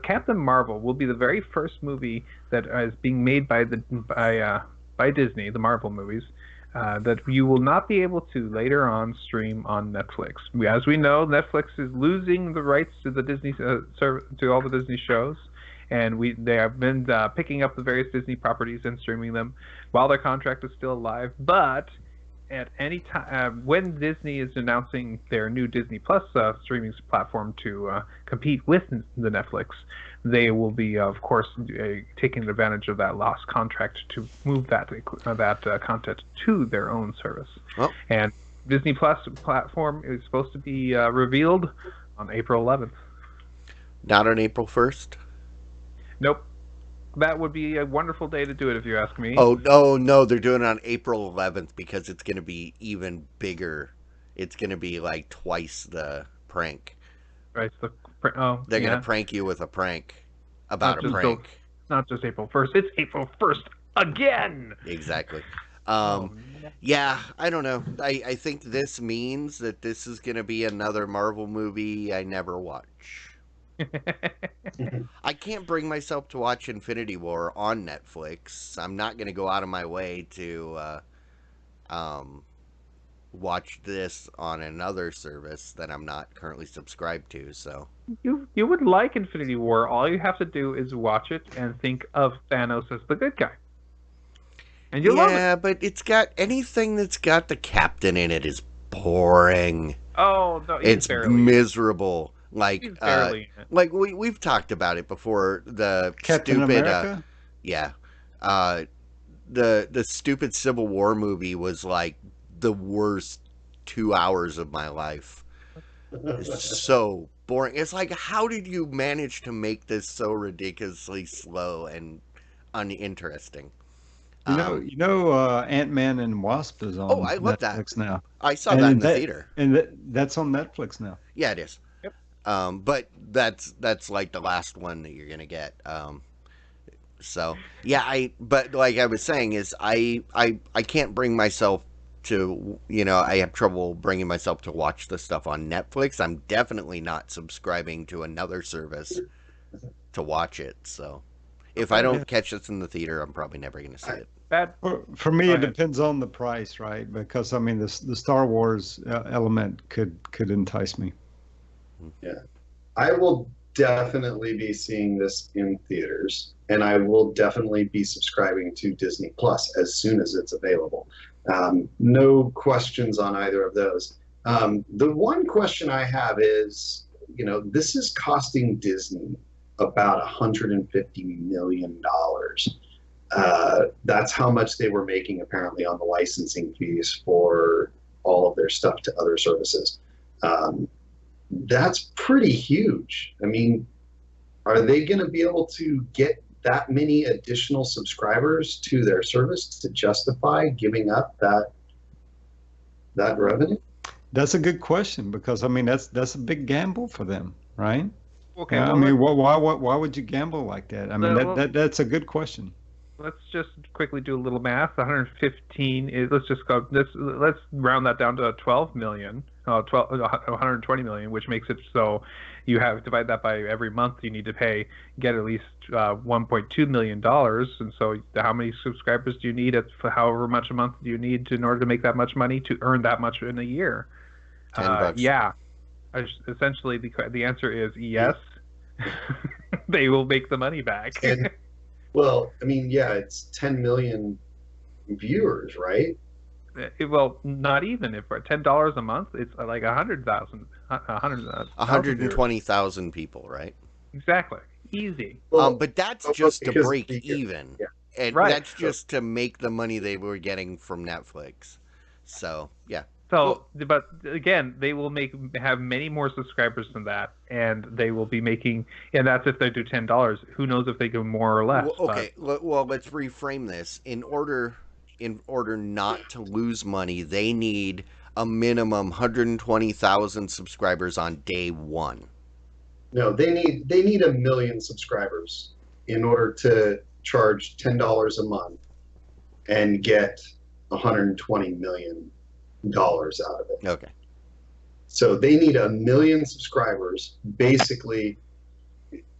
Captain Marvel will be the very first movie that is being made by Disney, the Marvel movies, that you will not be able to later on stream on Netflix. As we know, Netflix is losing the rights to the Disney to all the Disney shows. And they have been picking up the various Disney properties and streaming them while their contract is still alive. But at any time, when Disney is announcing their new Disney Plus streaming platform to compete with the Netflix, they will be, of course, taking advantage of that lost contract to move that content to their own service. Oh. And Disney Plus platform is supposed to be revealed on April 11th. Not on April 1st? Nope. That would be a wonderful day to do it, if you ask me. Oh, no, they're doing it on April 11th because it's going to be even bigger. It's going to be like twice the prank. Right. They're going to prank you with a prank about a prank. Not just April 1st. It's April 1st again. Exactly. No. Yeah, I don't know. I think this means that this is going to be another Marvel movie I never watch. I can't bring myself to watch Infinity War on Netflix. I'm not going to go out of my way to watch this on another service that I'm not currently subscribed to. So you would like Infinity War. All you have to do is watch it and think of Thanos as the good guy, and you love it. Yeah, but it's got anything that's got the Captain in it is boring. Oh no, It's miserable. Like we've talked about it before. The Captain stupid America? The stupid Civil War movie was like the worst 2 hours of my life. It's so boring. It's like, how did you manage to make this so ridiculously slow and uninteresting? Ant-Man and Wasp is on I love Netflix that. now. I saw that in the theater. And that's on Netflix now. Yeah, it is. Yep. But that's like the last one that you're gonna get. So yeah, but like I was saying is I can't bring myself to, I have trouble bringing myself to watch the stuff on Netflix. I'm definitely not subscribing to another service to watch it. So if I don't catch this in the theater, I'm probably never going to see it. For me, it depends on the price, right? Because I mean, the Star Wars element could entice me. Yeah, I will definitely be seeing this in theaters, and I will definitely be subscribing to Disney Plus as soon as it's available. No questions on either of those. The one question I have is, this is costing Disney about $150 million. That's how much they were making apparently on the licensing fees for all of their stuff to other services. That's pretty huge. I mean, are they going to be able to get that many additional subscribers to their service to justify giving up that revenue? That's a good question, because I mean that's a big gamble for them, right? Okay. I mean, why would you gamble like that? I mean, that's a good question. Let's just quickly do a little math. 115 is, let's round that down to 12 million. 120 million, which makes it so you have divide that by every month you need to get at least $1.2 million. And so how many subscribers do you need for however much a month do you need in order to make that much money to earn that much in a year? $10. Yeah. Essentially, the answer is yes. They will make the money back. Well, I mean, yeah, it's 10 million viewers, right? Well, not even. If for $10 a month, it's like 120,000 people, right? Exactly. Easy. Well, but that's just to break even. Yeah. And that's just to make the money they were getting from Netflix. So, yeah. So, but again, they will have many more subscribers than that, and they will be making, and that's if they do $10. Who knows if they go more or less? Well, okay, well, let's reframe this. In order not to lose money, they need a minimum 120,000 subscribers on day one. No, they need 1 million subscribers in order to charge $10 a month and get $120 million out of it. Okay. So they need 1 million subscribers basically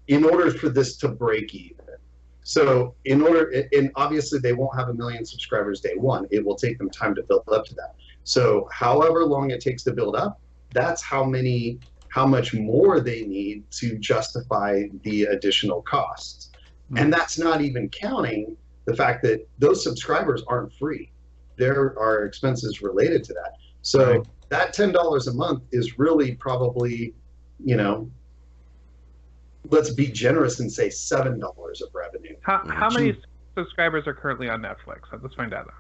in order for this to break even. So and obviously they won't have 1 million subscribers day one. It will take them time to build up to that. So however long it takes to build up, that's how much more they need to justify the additional costs. And that's not even counting the fact that those subscribers aren't free. There are expenses related to that. So that $10 a month is really probably, let's be generous and say $7 of revenue. How many subscribers are currently on Netflix? Let's find out.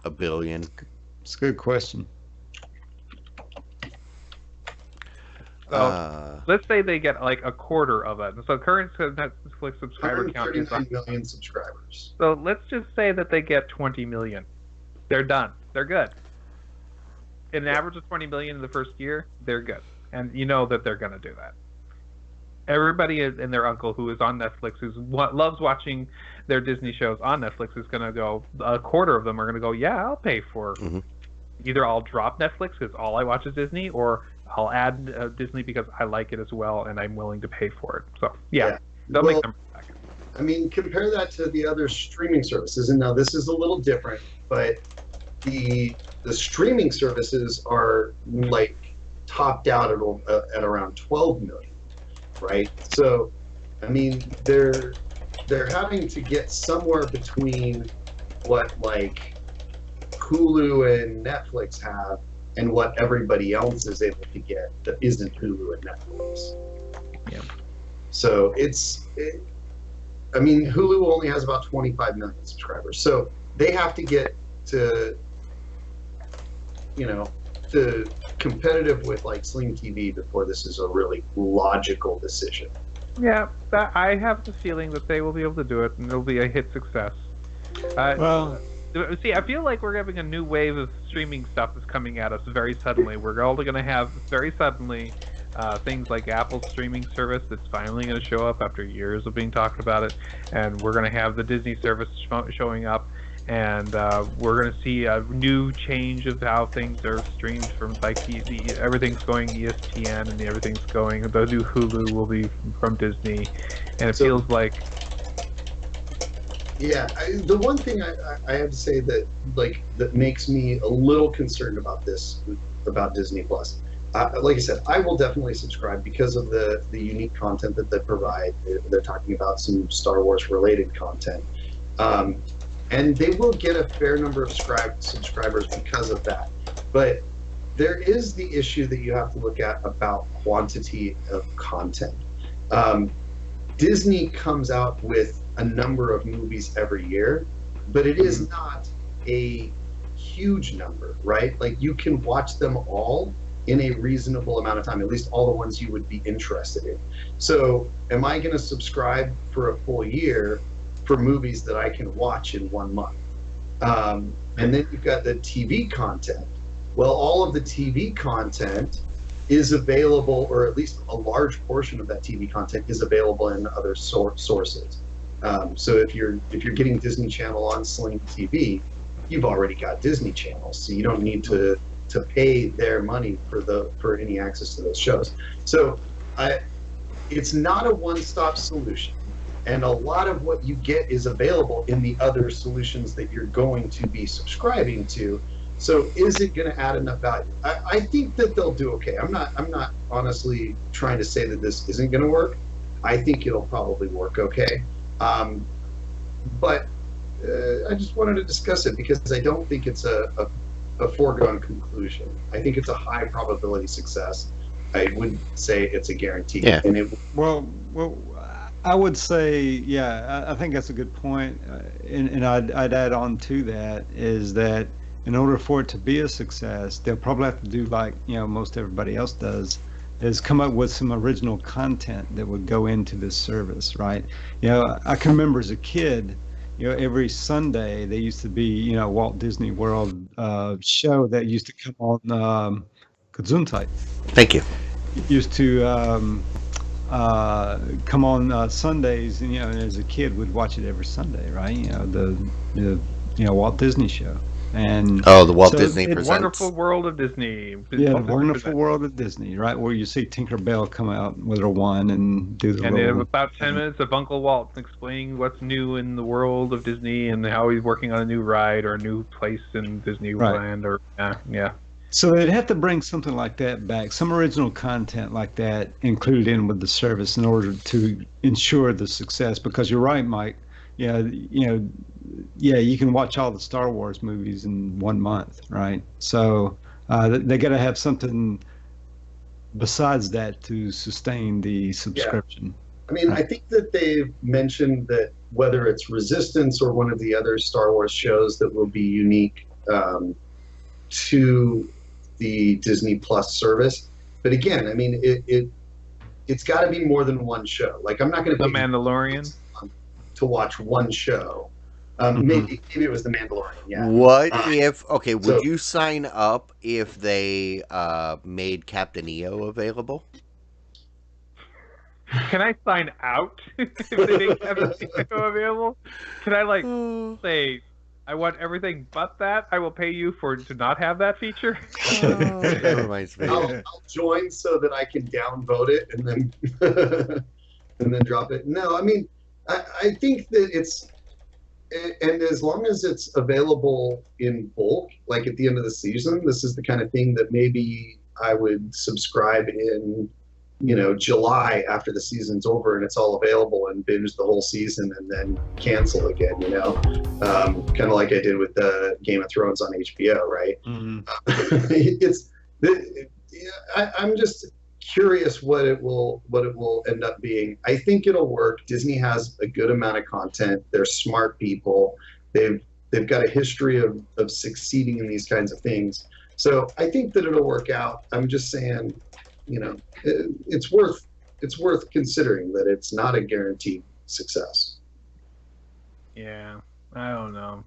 1 billion. It's a good question. So let's say they get like a quarter of it. So current Netflix subscriber count is 139 million subscribers. So let's just say that they get 20 million. They're done. They're good. An average of 20 million in the first year, they're good. And you know that they're going to do that. Everybody and their uncle who is on Netflix, loves watching their Disney shows on Netflix, is going to go, a quarter of them are going to go, yeah, I'll pay for Either I'll drop Netflix because all I watch is Disney, or I'll add Disney because I like it as well and I'm willing to pay for it. So, yeah. They'll make them back. I mean, compare that to the other streaming services. And now this is a little different, but the streaming services are like topped out at around 12 million, right? So, I mean, they're having to get somewhere between what like Hulu and Netflix have and what everybody else is able to get that isn't Hulu and Netflix. Yeah. So I mean, Hulu only has about 25 million subscribers. So they have to get to competitive with like Sling TV before this is a really logical decision. Yeah, I have the feeling that they will be able to do it and it'll be a hit success. See, I feel like we're having a new wave of streaming stuff that's coming at us very suddenly. We're all going to have very suddenly things like Apple's streaming service that's finally going to show up after years of being talked about it, and we're going to have the Disney service showing up, and we're going to see a new change of how things are streamed from like everything's going ESPN and everything's going. The new Hulu will be from Disney, and it feels like. Yeah, the one thing I have to say that makes me a little concerned about Disney Plus. Like I said, I will definitely subscribe because of the unique content that they provide. They're talking about some Star Wars related content, and they will get a fair number of subscribers because of that. But there is the issue that you have to look at about quantity of content. Disney comes out with a number of movies every year, but it is not a huge number, right? Like you can watch them all in a reasonable amount of time, at least all the ones you would be interested in. So am I going to subscribe for a full year for movies that I can watch in 1 month? And then you've got the TV content. Well, all of the TV content is available, or at least a large portion of that TV content is available in other sources. So if you're getting Disney Channel on Sling TV, you've already got Disney channels, so you don't need to pay their money for any access to those shows. So it's not a one-stop solution, and a lot of what you get is available in the other solutions that you're going to be subscribing to. So is it going to add enough value? I think that they'll do okay. I'm not honestly trying to say that this isn't going to work. I think it'll probably work okay. But I just wanted to discuss it because I don't think it's a foregone conclusion. I think it's a high probability success. I wouldn't say it's a guarantee. Yeah. And Well, I would say, yeah, I think that's a good point. And I'd add on to that is that in order for it to be a success, they'll probably have to do like most everybody else does, is come up with some original content that would go into this service, right? I can remember as a kid, every Sunday there used to be Walt Disney World show that used to come on Gesundheit. Thank you. Used to come on Sundays, and as a kid would watch it every Sunday, right? The Walt Disney show, and Oh, the Walt Disney Presents. Wonderful World of Disney. Yeah, the Wonderful World of Disney, right? Where you see Tinker Bell come out with her wand and do the and they have little. about 10 minutes of Uncle Walt explaining what's new in the world of Disney and how he's working on a new ride or a new place in Disneyland. Or yeah. So they'd have to bring something like that back, some original content like that included in with the service in order to ensure the success. Because you're right, Mike. Yeah, you can watch all the Star Wars movies in 1 month, right? So they got to have something besides that to sustain the subscription. I mean, I think that they've mentioned that whether it's Resistance or one of the other Star Wars shows that will be unique to the Disney Plus service. But again, I mean, it's got to be more than one show. Like, I'm not going to The Mandalorian to watch one show. Maybe it was The Mandalorian. Yeah. What if? Okay, would you sign up if they made Captain EO available? Can I sign out if they didn't have EO available? Can I say I want everything but that? I will pay you to not have that feature. That reminds me. I'll join so that I can downvote it and then and then drop it. No, I mean, I think that it's, and as long as it's available in bulk, like at the end of the season, this is the kind of thing that maybe I would subscribe in, July after the season's over and it's all available, and binge the whole season and then cancel again, kind of like I did with the Game of Thrones on HBO, right? I'm just curious what it will end up being. I think it'll work. Disney has a good amount of content. They're smart people. They've got a history of succeeding in these kinds of things. So I think that it'll work out. I'm just saying, it's worth considering that it's not a guaranteed success. Yeah, I don't know.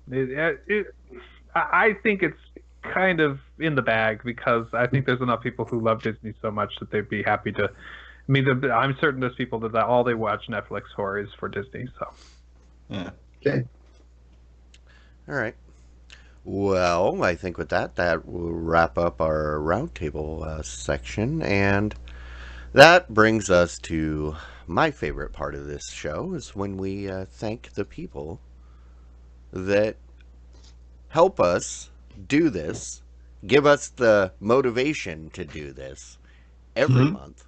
I think it's kind of in the bag because I think there's enough people who love Disney so much that they'd be happy to. I mean, I'm certain there's people that all they watch Netflix for is for Disney. So, yeah. Okay. All right. Well, I think with that will wrap up our roundtable section, and that brings us to my favorite part of this show, is when we thank the people that help us do this, give us the motivation to do this every month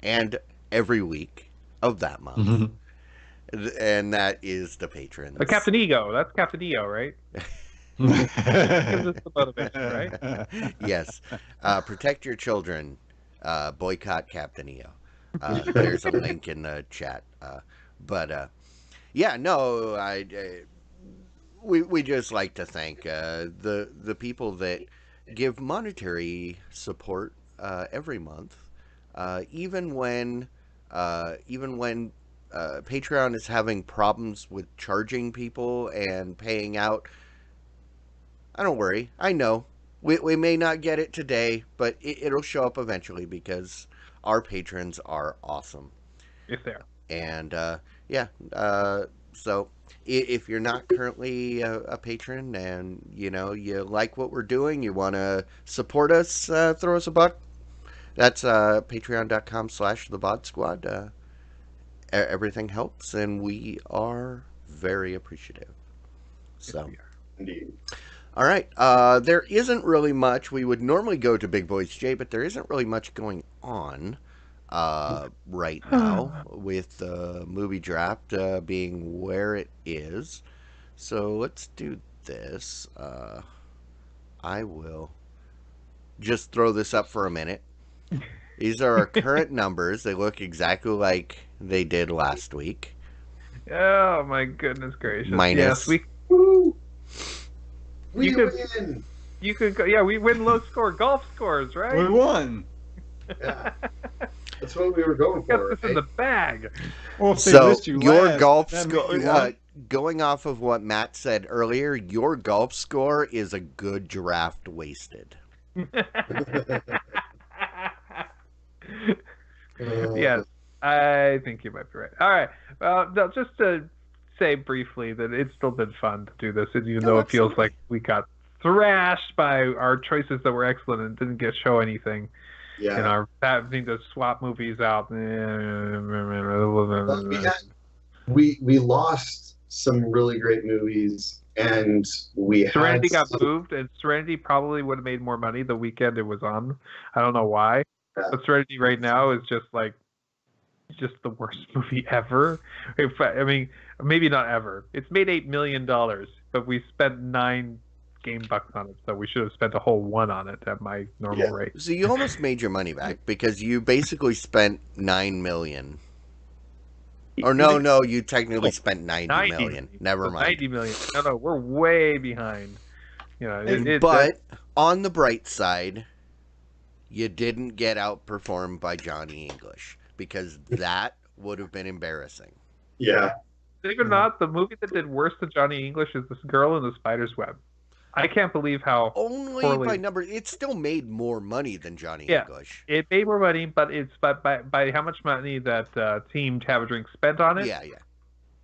and every week of that month. And that is the patrons. The Captain Ego. That's Captain EO, right? Gives us the motivation, right? Yes. Protect your children. Boycott Captain EO. There's a link in the chat. We just like to thank the people that give monetary support every month, even when Patreon is having problems with charging people and paying out. Don't worry, I know we may not get it today, but it'll show up eventually because our patrons are awesome. Yes, they are. And so if you're not currently a patron and you like what we're doing, you want to support us, throw us a buck. That's patreon.com/thevod squad. Everything helps, and we are very appreciative. So, Yes, Indeed. all right. There isn't really much. We would normally go to Big Boys J, but there isn't really much going on right now with the movie draft being where it is. So let's do this. I will just throw this up for a minute. These are our current numbers. They look exactly like they did last week. Oh my goodness gracious! Minus. Yes, We could- win. You could go. Yeah, we win low score golf scores, We right? won. Yeah, that's what we were going Got for. this in the bag. Well, if they So list you your last, golf that means score, you won. going off of what Matt said earlier, your golf score is a good draft wasted. Yes, I think you might be right. All right. No, just to say briefly that it's still been fun to do this, even though it feels absolutely. like we got thrashed by our choices that were excellent and didn't get show anything. Yeah. And our having to swap movies out. But we lost some really great movies, and we Serenity had got moved, and Serenity probably would have made more money the weekend it was on. I don't know why, but Serenity right now is just the worst movie ever. I mean, maybe not ever. It's made $8 million, but we spent $9 game bucks on it, so we should have spent a whole $1 on it at my normal rate. So you almost made your money back because you basically spent $9 million. Or no, you technically spent $90 million. Never mind. $90 million. No, we're way behind. You know, but on the bright side, you didn't get outperformed by Johnny English because that would have been embarrassing. Yeah. Believe it or not, the movie that did worse than Johnny English is This Girl in the Spider's Web. I can't believe how only poorly... by number. It still made more money than Johnny Yeah, English. It made more money, but it's by how much money that Team Have a Drink spent on it. Yeah.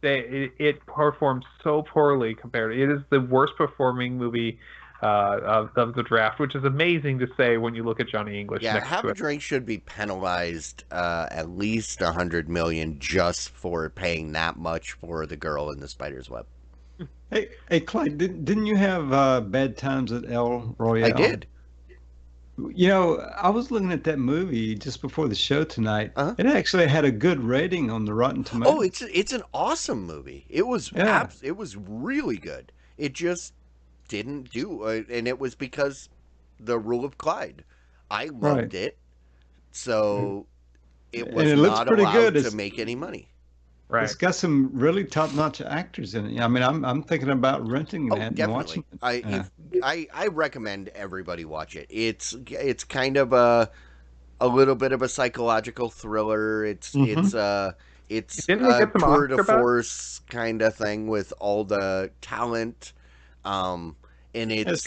It performed so poorly compared. It is the worst performing movie of the draft, which is amazing to say when you look at Johnny English. Yeah, next Have to a it. Drink should be penalized at least $100 million just for paying that much for The Girl in the Spider's Web. Hey, Clyde, didn't you have Bad Times at El Royale? I did. You know, I was looking at that movie just before the show tonight. Uh-huh. It actually had a good rating on the Rotten Tomatoes. Oh, it's an awesome movie. It was it was really good. It just didn't do, and it was because the rule of Clyde. I loved it, so it was not allowed to make any money. Right. It's got some really top-notch actors in it. I mean, I'm thinking about renting that and watching it. I recommend everybody watch it. It's kind of a little bit of a psychological thriller. It's a tour de force kind of thing with all the talent. And it's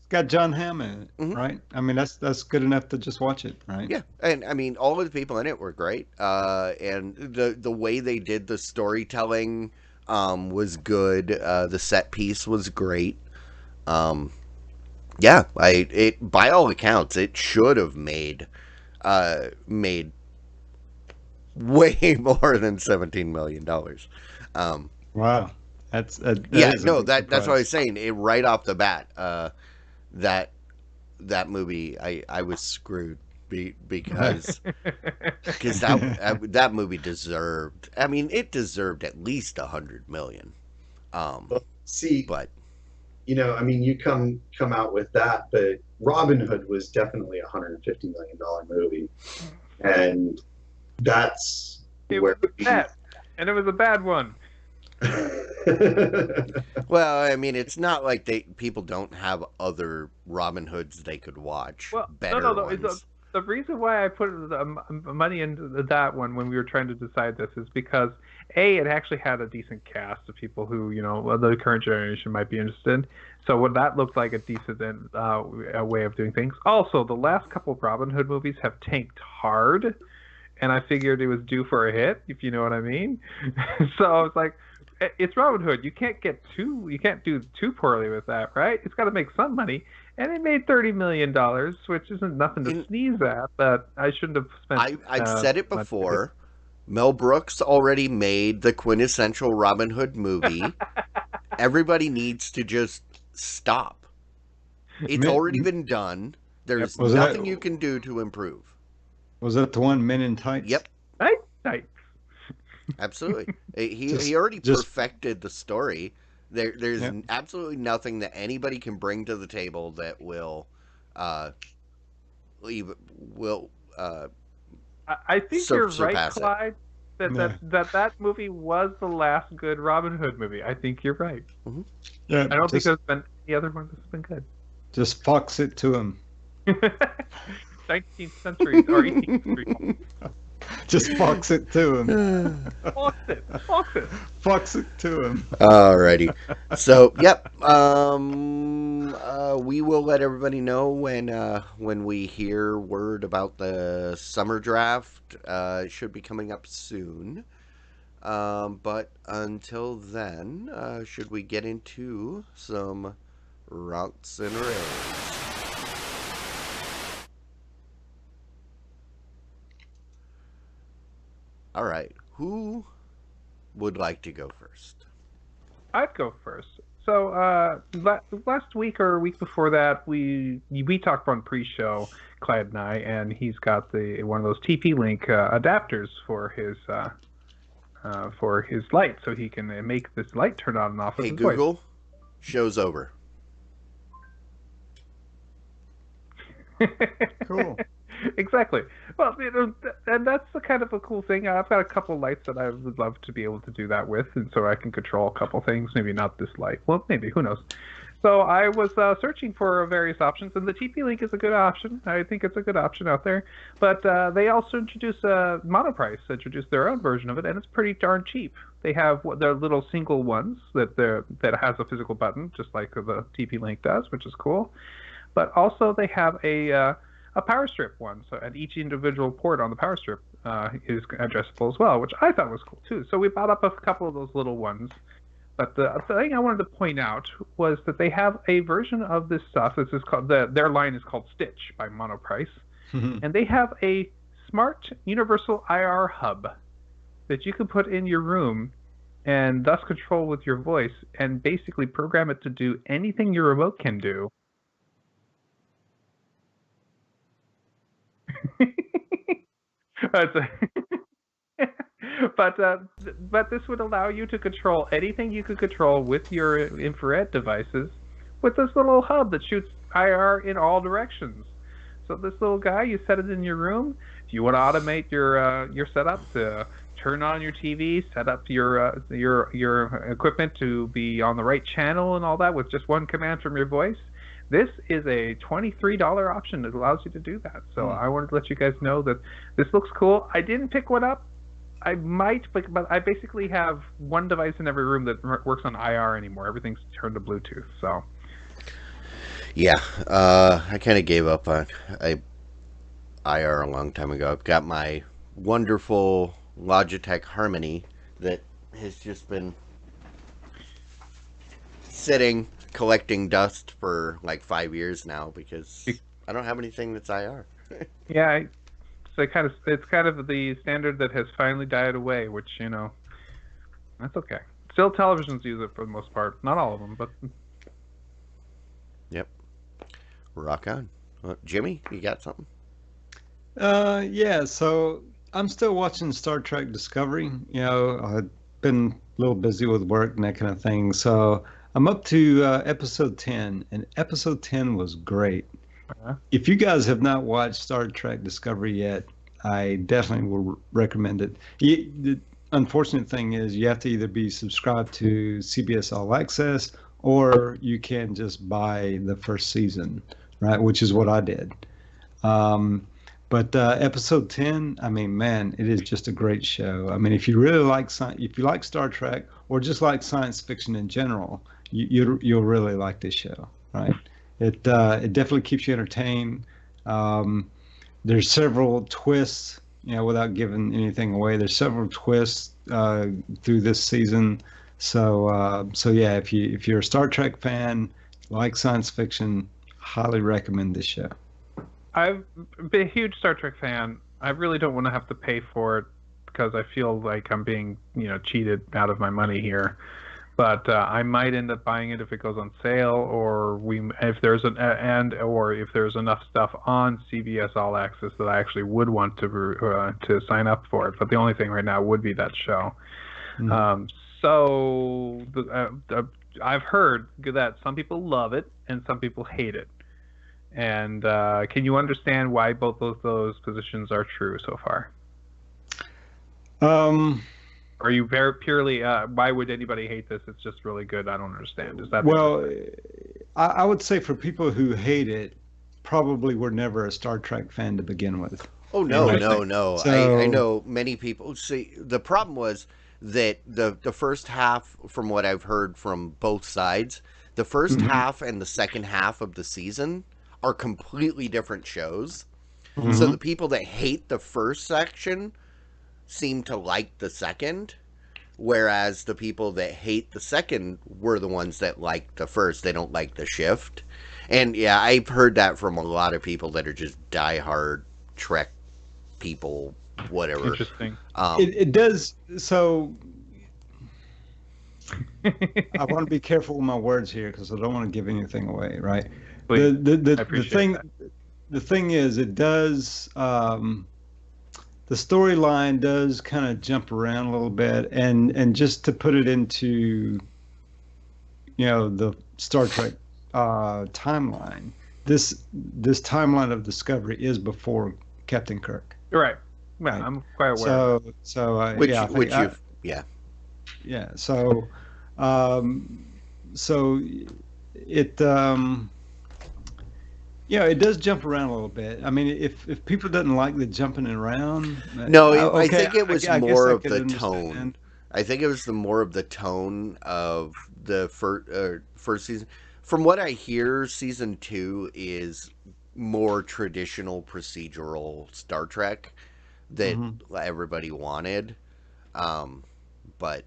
got John Hamm in it, right? I mean, that's good enough to just watch it, right? Yeah, and I mean, all of the people in it were great, and the way they did the storytelling was good. The set piece was great. Yeah, by all accounts, it should have made way more than $17 million. Wow. That's what I was saying. Right off the bat, that movie, I was screwed because that movie deserved. I mean, it deserved at least $100 million. But you know, I mean, you come out with that, but Robin Hood was definitely a $150 million movie, and that's where and it was a bad one. Well, I mean, it's not like people don't have other Robin Hoods they could watch. Well, better no. ones. The reason why I put money into that one when we were trying to decide this is because it actually had a decent cast of people who the current generation might be interested in. So that looked like a decent way of doing things. Also, the last couple of Robin Hood movies have tanked hard, and I figured it was due for a hit, if you know what I mean. So I was like, it's Robin Hood. You can't do too poorly with that, right? It's got to make some money, and it made $30 million, which isn't nothing to sneeze at. But I shouldn't have spent. I've said it before. Mel Brooks already made the quintessential Robin Hood movie. Everybody needs to just stop. It's already been done. There's nothing you can do to improve. Was that the one, Men in Tights? Yep. Right. Absolutely. He already perfected the story. There's absolutely nothing that anybody can bring to the table that will I think you're right, surpass it. Clyde. That movie was the last good Robin Hood movie. I think you're right. Mm-hmm. Yeah, I don't think there's been The other ones has been good. Just fox it to him. 19th century or 18th century. Just fox it to him. Fox it. Fox it. Fox it to him. Alrighty. So, yep. We will let everybody know when we hear word about the summer draft. It should be coming up soon. But until then, should we get into some routes and rails? All right. Who would like to go first? I'd go first. So last week or a week before that, we talked on pre-show, Clyde and I, and he's got one of those TP-Link adapters for his light, so he can make this light turn on and off with Hey his Google, voice. show's over. Cool. Exactly. Well, and that's the kind of a cool thing. I've got a couple lights that I would love to be able to do that with, and so I can control a couple things. Maybe not this light. Well, maybe. Who knows? So I was searching for various options, and the TP-Link is a good option. I think it's a good option out there. But they also introduced Monoprice, introduced their own version of it, and it's pretty darn cheap. They have their little single ones that has a physical button, just like the TP-Link does, which is cool. But also they have a power strip one, so at each individual port on the power strip is addressable as well, which I thought was cool too. So we bought up a couple of those little ones. But the thing I wanted to point out was that they have a version of this stuff. This is called their line is called Stitch by Monoprice, and they have a smart universal IR hub that you can put in your room and thus control with your voice and basically program it to do anything your remote can do. But this would allow you to control anything you could control with your infrared devices with this little hub that shoots IR in all directions. So this little guy, you set it in your room. If you want to automate your setup to turn on your TV, set up your equipment to be on the right channel and all that with just one command from your voice, this is a $23 option that allows you to do that. So I wanted to let you guys know that this looks cool. I didn't pick one up. I might, but I basically have one device in every room that works on IR anymore. Everything's turned to Bluetooth. So Yeah, I kind of gave up on IR a long time ago. I've got my wonderful Logitech Harmony that has just been sitting collecting dust for like 5 years now because I don't have anything that's IR. Yeah, so it's kind of the standard that has finally died away, which that's okay. Still, televisions use it for the most part, not all of them, but Yep, rock on. Jimmy, you got something? Yeah. So I'm still watching Star Trek Discovery. I've been a little busy with work and that kind of thing. So I'm up to episode 10, and episode 10 was great. If you guys have not watched Star Trek Discovery yet, I definitely will recommend it. The unfortunate thing is you have to either be subscribed to CBS All Access or you can just buy the first season, right? Which is what I did. But episode 10, I mean, man, it is just a great show. I mean, if you really like if you like Star Trek or just like science fiction in general, you'll really like this show, right? It definitely keeps you entertained. There's several twists, without giving anything away. There's several twists through this season. So yeah, if you're a Star Trek fan, like science fiction, highly recommend this show. I've been a huge Star Trek fan. I really don't want to have to pay for it because I feel like I'm being, cheated out of my money here. But I might end up buying it if it goes on sale, or if there's enough stuff on CBS All Access that I actually would want to sign up for it. But the only thing right now would be that show. Mm-hmm. I've heard that some people love it and some people hate it. And can you understand why both of those positions are true so far? Are you very purely, why would anybody hate this? It's just really good. I don't understand. Is that well? I would say for people who hate it, probably were never a Star Trek fan to begin with. Oh You no, know, no, no. I so know many people. See, the problem was that the first half, from what I've heard from both sides, the first mhm, half and the second half of the season are completely different shows. So the mhm. people that hate the first section seem to like the second, whereas the people that hate the second were the ones that like the first. They don't like the shift. And yeah, I've heard that from a lot of people that are just diehard Trek people, whatever. Interesting. Um, It does. So I want to be careful with my words here because I don't want to give anything away, right? Please, The the I the, the appreciate thing that. the thing is, it does. The storyline does kind of jump around a little bit, and just to put it into the Star Trek timeline, this timeline of Discovery is before Captain Kirk, You're right. Yeah, right? I'm quite aware of that. So which yeah, I think which you've yeah. yeah. Um, so it it does jump around a little bit. I mean, if people doesn't like the jumping around, No, I okay, think it was I guess more I of could the tone. understand. I think it was the more of the tone of the first season. From what I hear, season two is more traditional procedural Star Trek that Hmm. everybody wanted. Um, but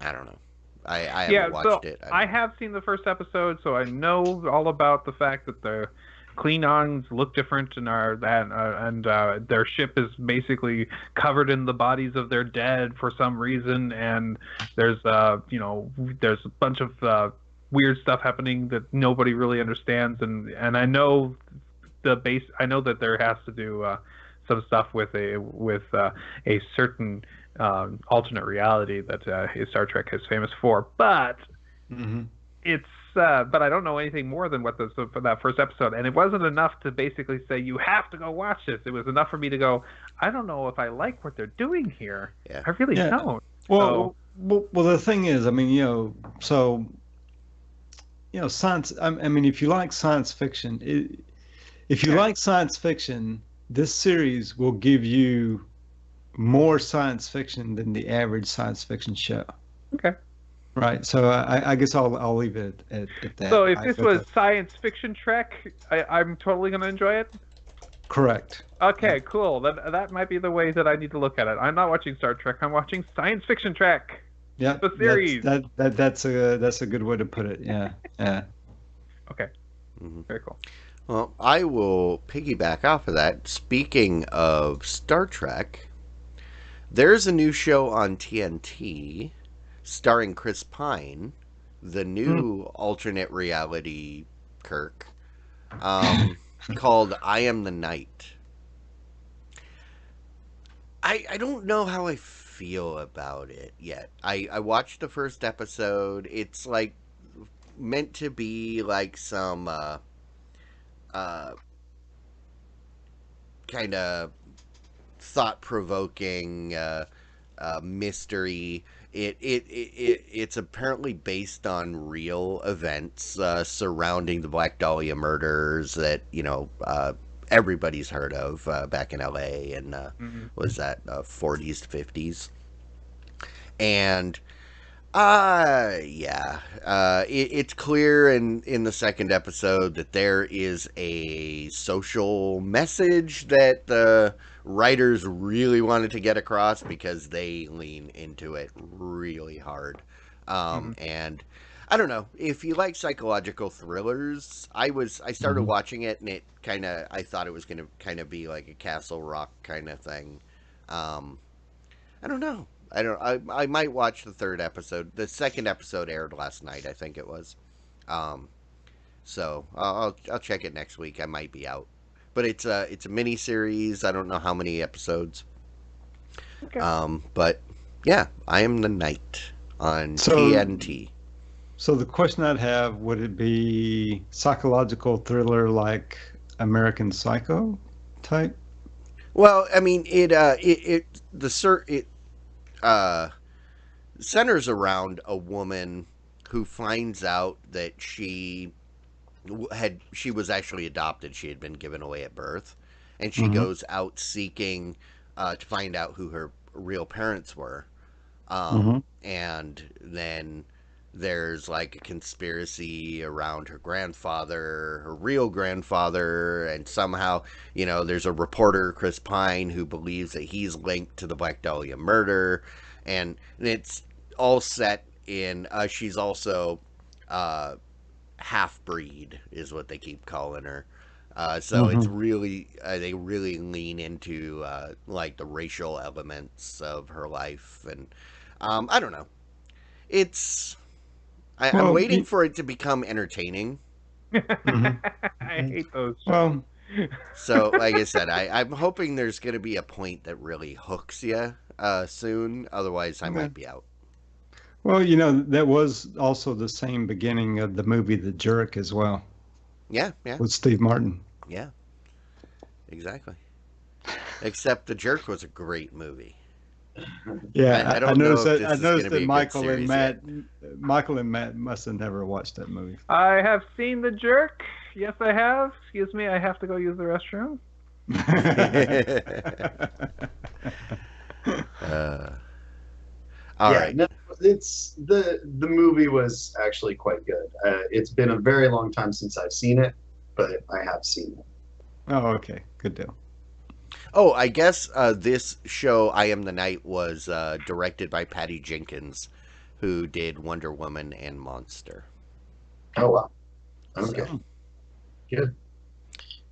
I don't know. I haven't Yeah, watched so it. I don't I know. have seen the first episode, so I know all about the fact that the Klingons look different and are that and their ship is basically covered in the bodies of their dead for some reason, and there's there's a bunch of weird stuff happening that nobody really understands, and I know I know that there has to do some stuff with a certain alternate reality that Star Trek is famous for, but Hmm. it's but I don't know anything more than what for that first episode, and it wasn't enough to basically say you have to go watch this. It was enough for me to go, I don't know if I like what they're doing here. Yeah. I really Yeah. don't. So Well, the thing is, I mean, so science. I mean, if you like science fiction, if you okay, like science fiction, this series will give you more science fiction than the average science fiction show. okay. Right. So I guess I'll leave it at that. So if Right. this was science fiction Trek, I'm totally going to enjoy it. Correct. Yeah. Okay, cool. That might be the way that I need to look at it. I'm not watching Star Trek. I'm watching science fiction Trek, Yeah. the series. That's a good way to put it. Yeah. Yeah. Okay, Mhm. very cool. Well, I will piggyback off of that. Speaking of Star Trek, there's a new show on TNT starring Chris Pine, the Hmm. new alternate reality Kirk, called I Am the Night. I don't know how I feel about it yet. I watched the first episode. It's like meant to be like some uh, kind of thought provoking mystery. It's apparently based on real events surrounding the Black Dahlia murders that everybody's heard of back in L.A. and Hmm. was that 40s to 50s. And yeah. It's clear in the second episode that there is a social message that the writers really wanted to get across because they lean into it really hard. Hmm. And I don't know if you like psychological thrillers. I started Hmm. watching it and I thought it was gonna kind of be like a Castle Rock kind of thing. Um, I don't know. I don't. I might watch the third episode. The second episode aired last night, I think it was. Um, so I'll check it next week. I might be out, but it's a mini series. I don't know how many episodes. Okay. But yeah, I Am the Night on So TNT. so the question I'd have, would it be psychological thriller like American Psycho type? Well, I mean it uh centers around a woman who finds out that she she was actually adopted. She had been given away at birth, and she Mm-hmm. goes out seeking to find out who her real parents were. Mm-hmm. And then there's like a conspiracy around her grandfather, her real grandfather, and somehow, there's a reporter, Chris Pine, who believes that he's linked to the Black Dahlia murder. And it's all set in, she's also uh, half breed, is what they keep calling her. So it's Mm-hmm. really, they really lean into like the racial elements of her life. And I don't know. It's I'm Well, waiting for it to become entertaining. mhm. I hate those shows. Well, So, like I said, I'm hoping there's going to be a point that really hooks you soon. Otherwise, I yeah. might be out. Well, that was also the same beginning of the movie The Jerk as well, Yeah, yeah, with Steve Martin. yeah, exactly. Except The Jerk was a great movie. Yeah, I I don't know noticed if that. I this is going noticed to be that a good series yet. Michael and Matt must have never watched that movie. I have seen The Jerk. Yes, I have. Excuse me, I have to go use the restroom. All Yeah, right. no, it's the movie was actually quite good. It's been a very long time since I've seen it, but I have seen it. Oh, okay, good deal. Oh, I guess this show, I Am the Night, was directed by Patty Jenkins, who did Wonder Woman and Monster. Oh wow. Okay, So, good.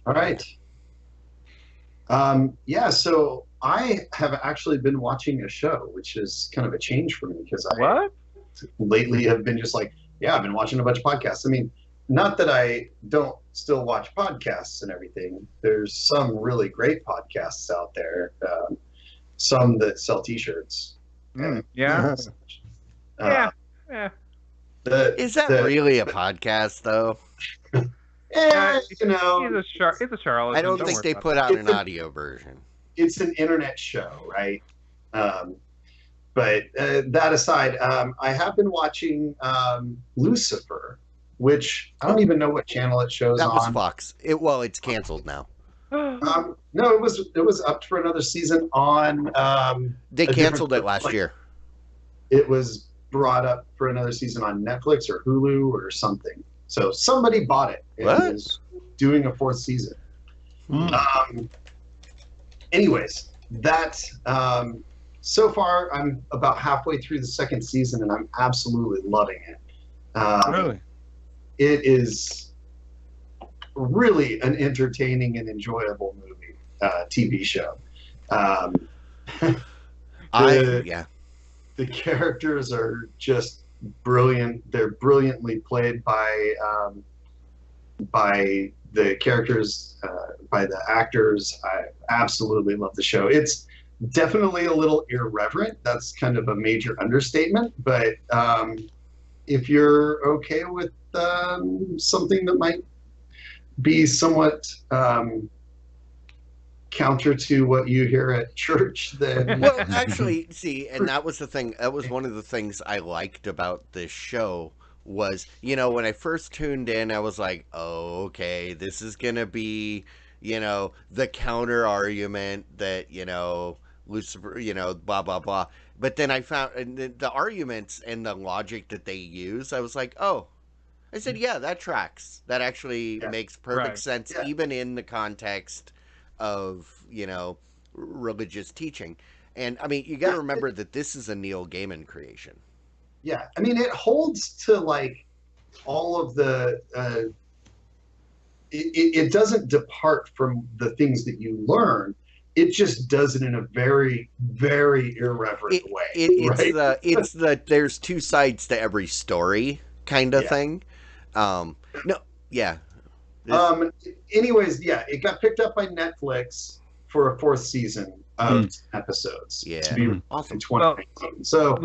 All right. Yeah, so I have actually been watching a show, which is kind of a change for me because I What? lately have been just like, yeah, I've been watching a bunch of podcasts. I mean, not that I don't still watch podcasts and everything. There's some really great podcasts out there. Some that sell T-shirts. Yeah. Uh, Yeah. Yeah. is that the really a podcast, though? He's a charlatan. I don't Don't think worry they about put that. out an audio version. it's an internet show, right? Um, but that aside, I have been watching Lucifer, which I don't even know what channel it shows That was on. Fox. It's canceled now. No, it was up for another season on. They a canceled it different- last like, year. It was brought up for another season on Netflix or Hulu or something. So somebody bought it and What? is doing a fourth season. Mm. Anyways, that so far I'm about halfway through the second season and I'm absolutely loving it. Really? It is really an entertaining and enjoyable movie, TV show. Yeah. The characters are just brilliant. They're brilliantly played by the characters, by the actors. I absolutely love the show. It's definitely a little irreverent. That's kind of a major understatement. But if you're okay with something that might be somewhat counter to what you hear at church, then Well, actually, see, and that was the thing. That was one of the things I liked about this show was, when I first tuned in, I was like, oh, okay, this is going to be, the counter argument that, Lucifer, blah, blah, blah. But then I found the arguments and the logic that they use, I was like, oh, I said, yeah, that tracks. That actually makes perfect Right. sense, Yeah. even in the context of, religious teaching. And I mean, you got to remember that this is a Neil Gaiman creation. yeah, I mean, it holds to like all of the. It doesn't depart from the things that you learn. It just does it in a very, very irreverent way. It's the there's two sides to every story kind of Yeah. thing. No, yeah. Anyways, yeah, it got picked up by Netflix for a fourth season of episodes. Yeah. To be Awesome. in 2019. So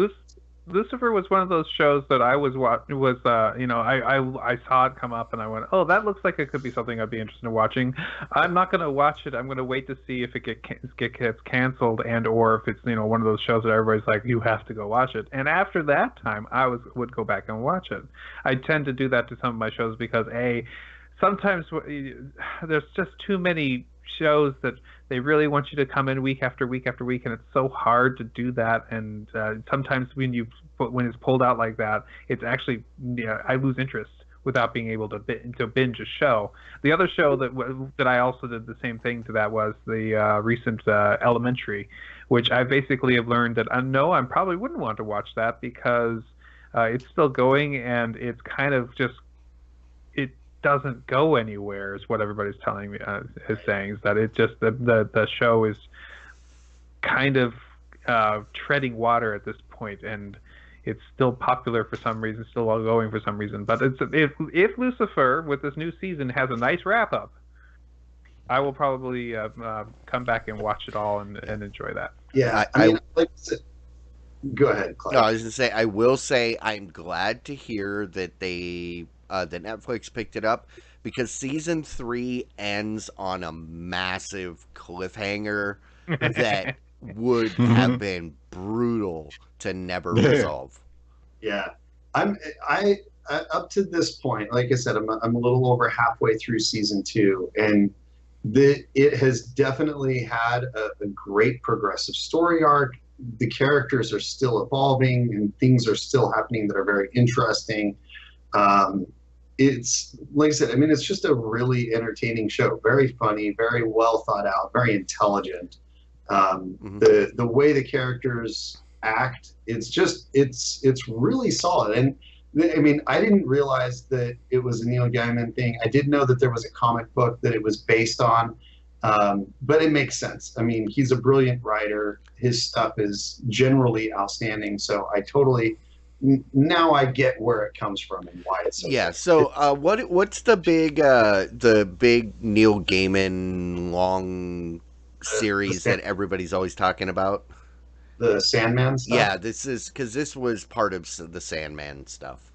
Lucifer was one of those shows that I I saw it come up and I went, oh, that looks like it could be something I'd be interested in watching. I'm not going to watch it. I'm going to wait to see if it gets canceled and or if it's one of those shows that everybody's like, you have to go watch it. And after that time, would go back and watch it. I tend to do that to some of my shows because sometimes there's just too many shows that they really want you to come in week after week after week, and it's so hard to do that. And sometimes when it's pulled out like that, it's actually I lose interest without being able to binge a show. The other show that I also did the same thing to that was the recent Elementary, which I basically have learned that I probably wouldn't want to watch that because it's still going and it's kind of just it doesn't go anywhere is what everybody's telling me is saying is that it just the show is kind of treading water at this point, and it's still popular for some reason, still going for some reason. But if Lucifer with this new season has a nice wrap up, I will probably come back and watch it all and enjoy that. Yeah, I mean, go ahead, Clive. No, I was going to say, I will say I'm glad to hear that that Netflix picked it up, because season 3 ends on a massive cliffhanger that would have been brutal to never resolve. Yeah, I up to this point, like I said, I'm a little over halfway through season 2, and it has definitely had a great progressive story arc. The characters are still evolving, and things are still happening that are very interesting. It's like I said, I mean, it's just a really entertaining show, very funny, very well thought out, very intelligent. The way the characters act, it's really solid. And I mean, I didn't realize that it was a Neil Gaiman thing. I did know that there was a comic book that it was based on, but it makes sense. I mean, he's a brilliant writer. His stuff is generally outstanding. So now I get where it comes from and why it's so yeah. good. So what's the big Neil Gaiman long series that everybody's always talking about? The Sandman stuff? Yeah, this was part of the Sandman stuff.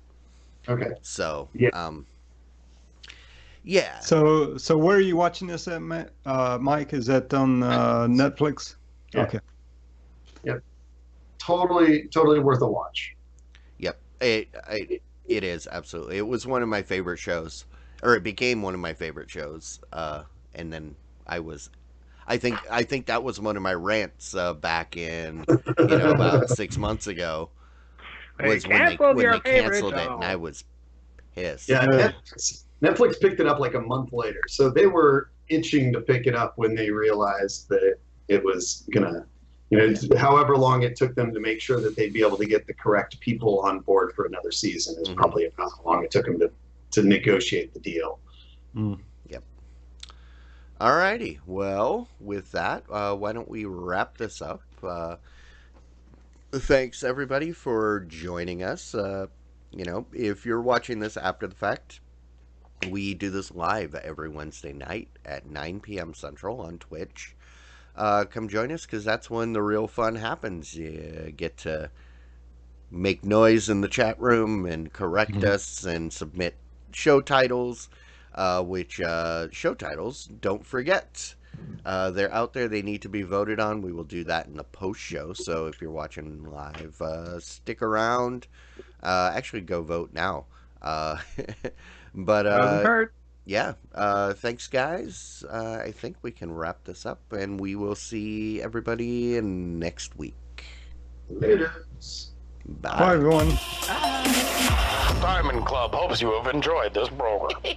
Okay. So yeah. Yeah. So where are you watching this at, Mike? Is that on Netflix? Yeah. Okay. Yep. Totally worth a watch. Yep. It is, absolutely. It was one of my favorite shows, or it became one of my favorite shows. And then I think that was one of my rants back in about 6 months ago. Was when they canceled it, and I was pissed. Yeah, Netflix picked it up like a month later, so they were itching to pick it up when they realized that it was gonna, however long it took them to make sure that they'd be able to get the correct people on board for another season is probably about how long it took them to negotiate the deal. Yep. Alrighty. Well, with that, why don't we wrap this up? Thanks everybody for joining us. If you're watching this after the fact, we do this live every Wednesday night at 9 p.m. Central on Twitch. Come join us, because that's when the real fun happens. You get to make noise in the chat room and correct us and submit show titles, which show titles, don't forget, they're out there. They need to be voted on. We will do that in the post show. So if you're watching live, stick around. Actually, go vote now. But yeah, thanks guys. I think we can wrap this up, and we will see everybody next week. Later. Bye. Bye everyone. Diamond Club hopes you have enjoyed this program.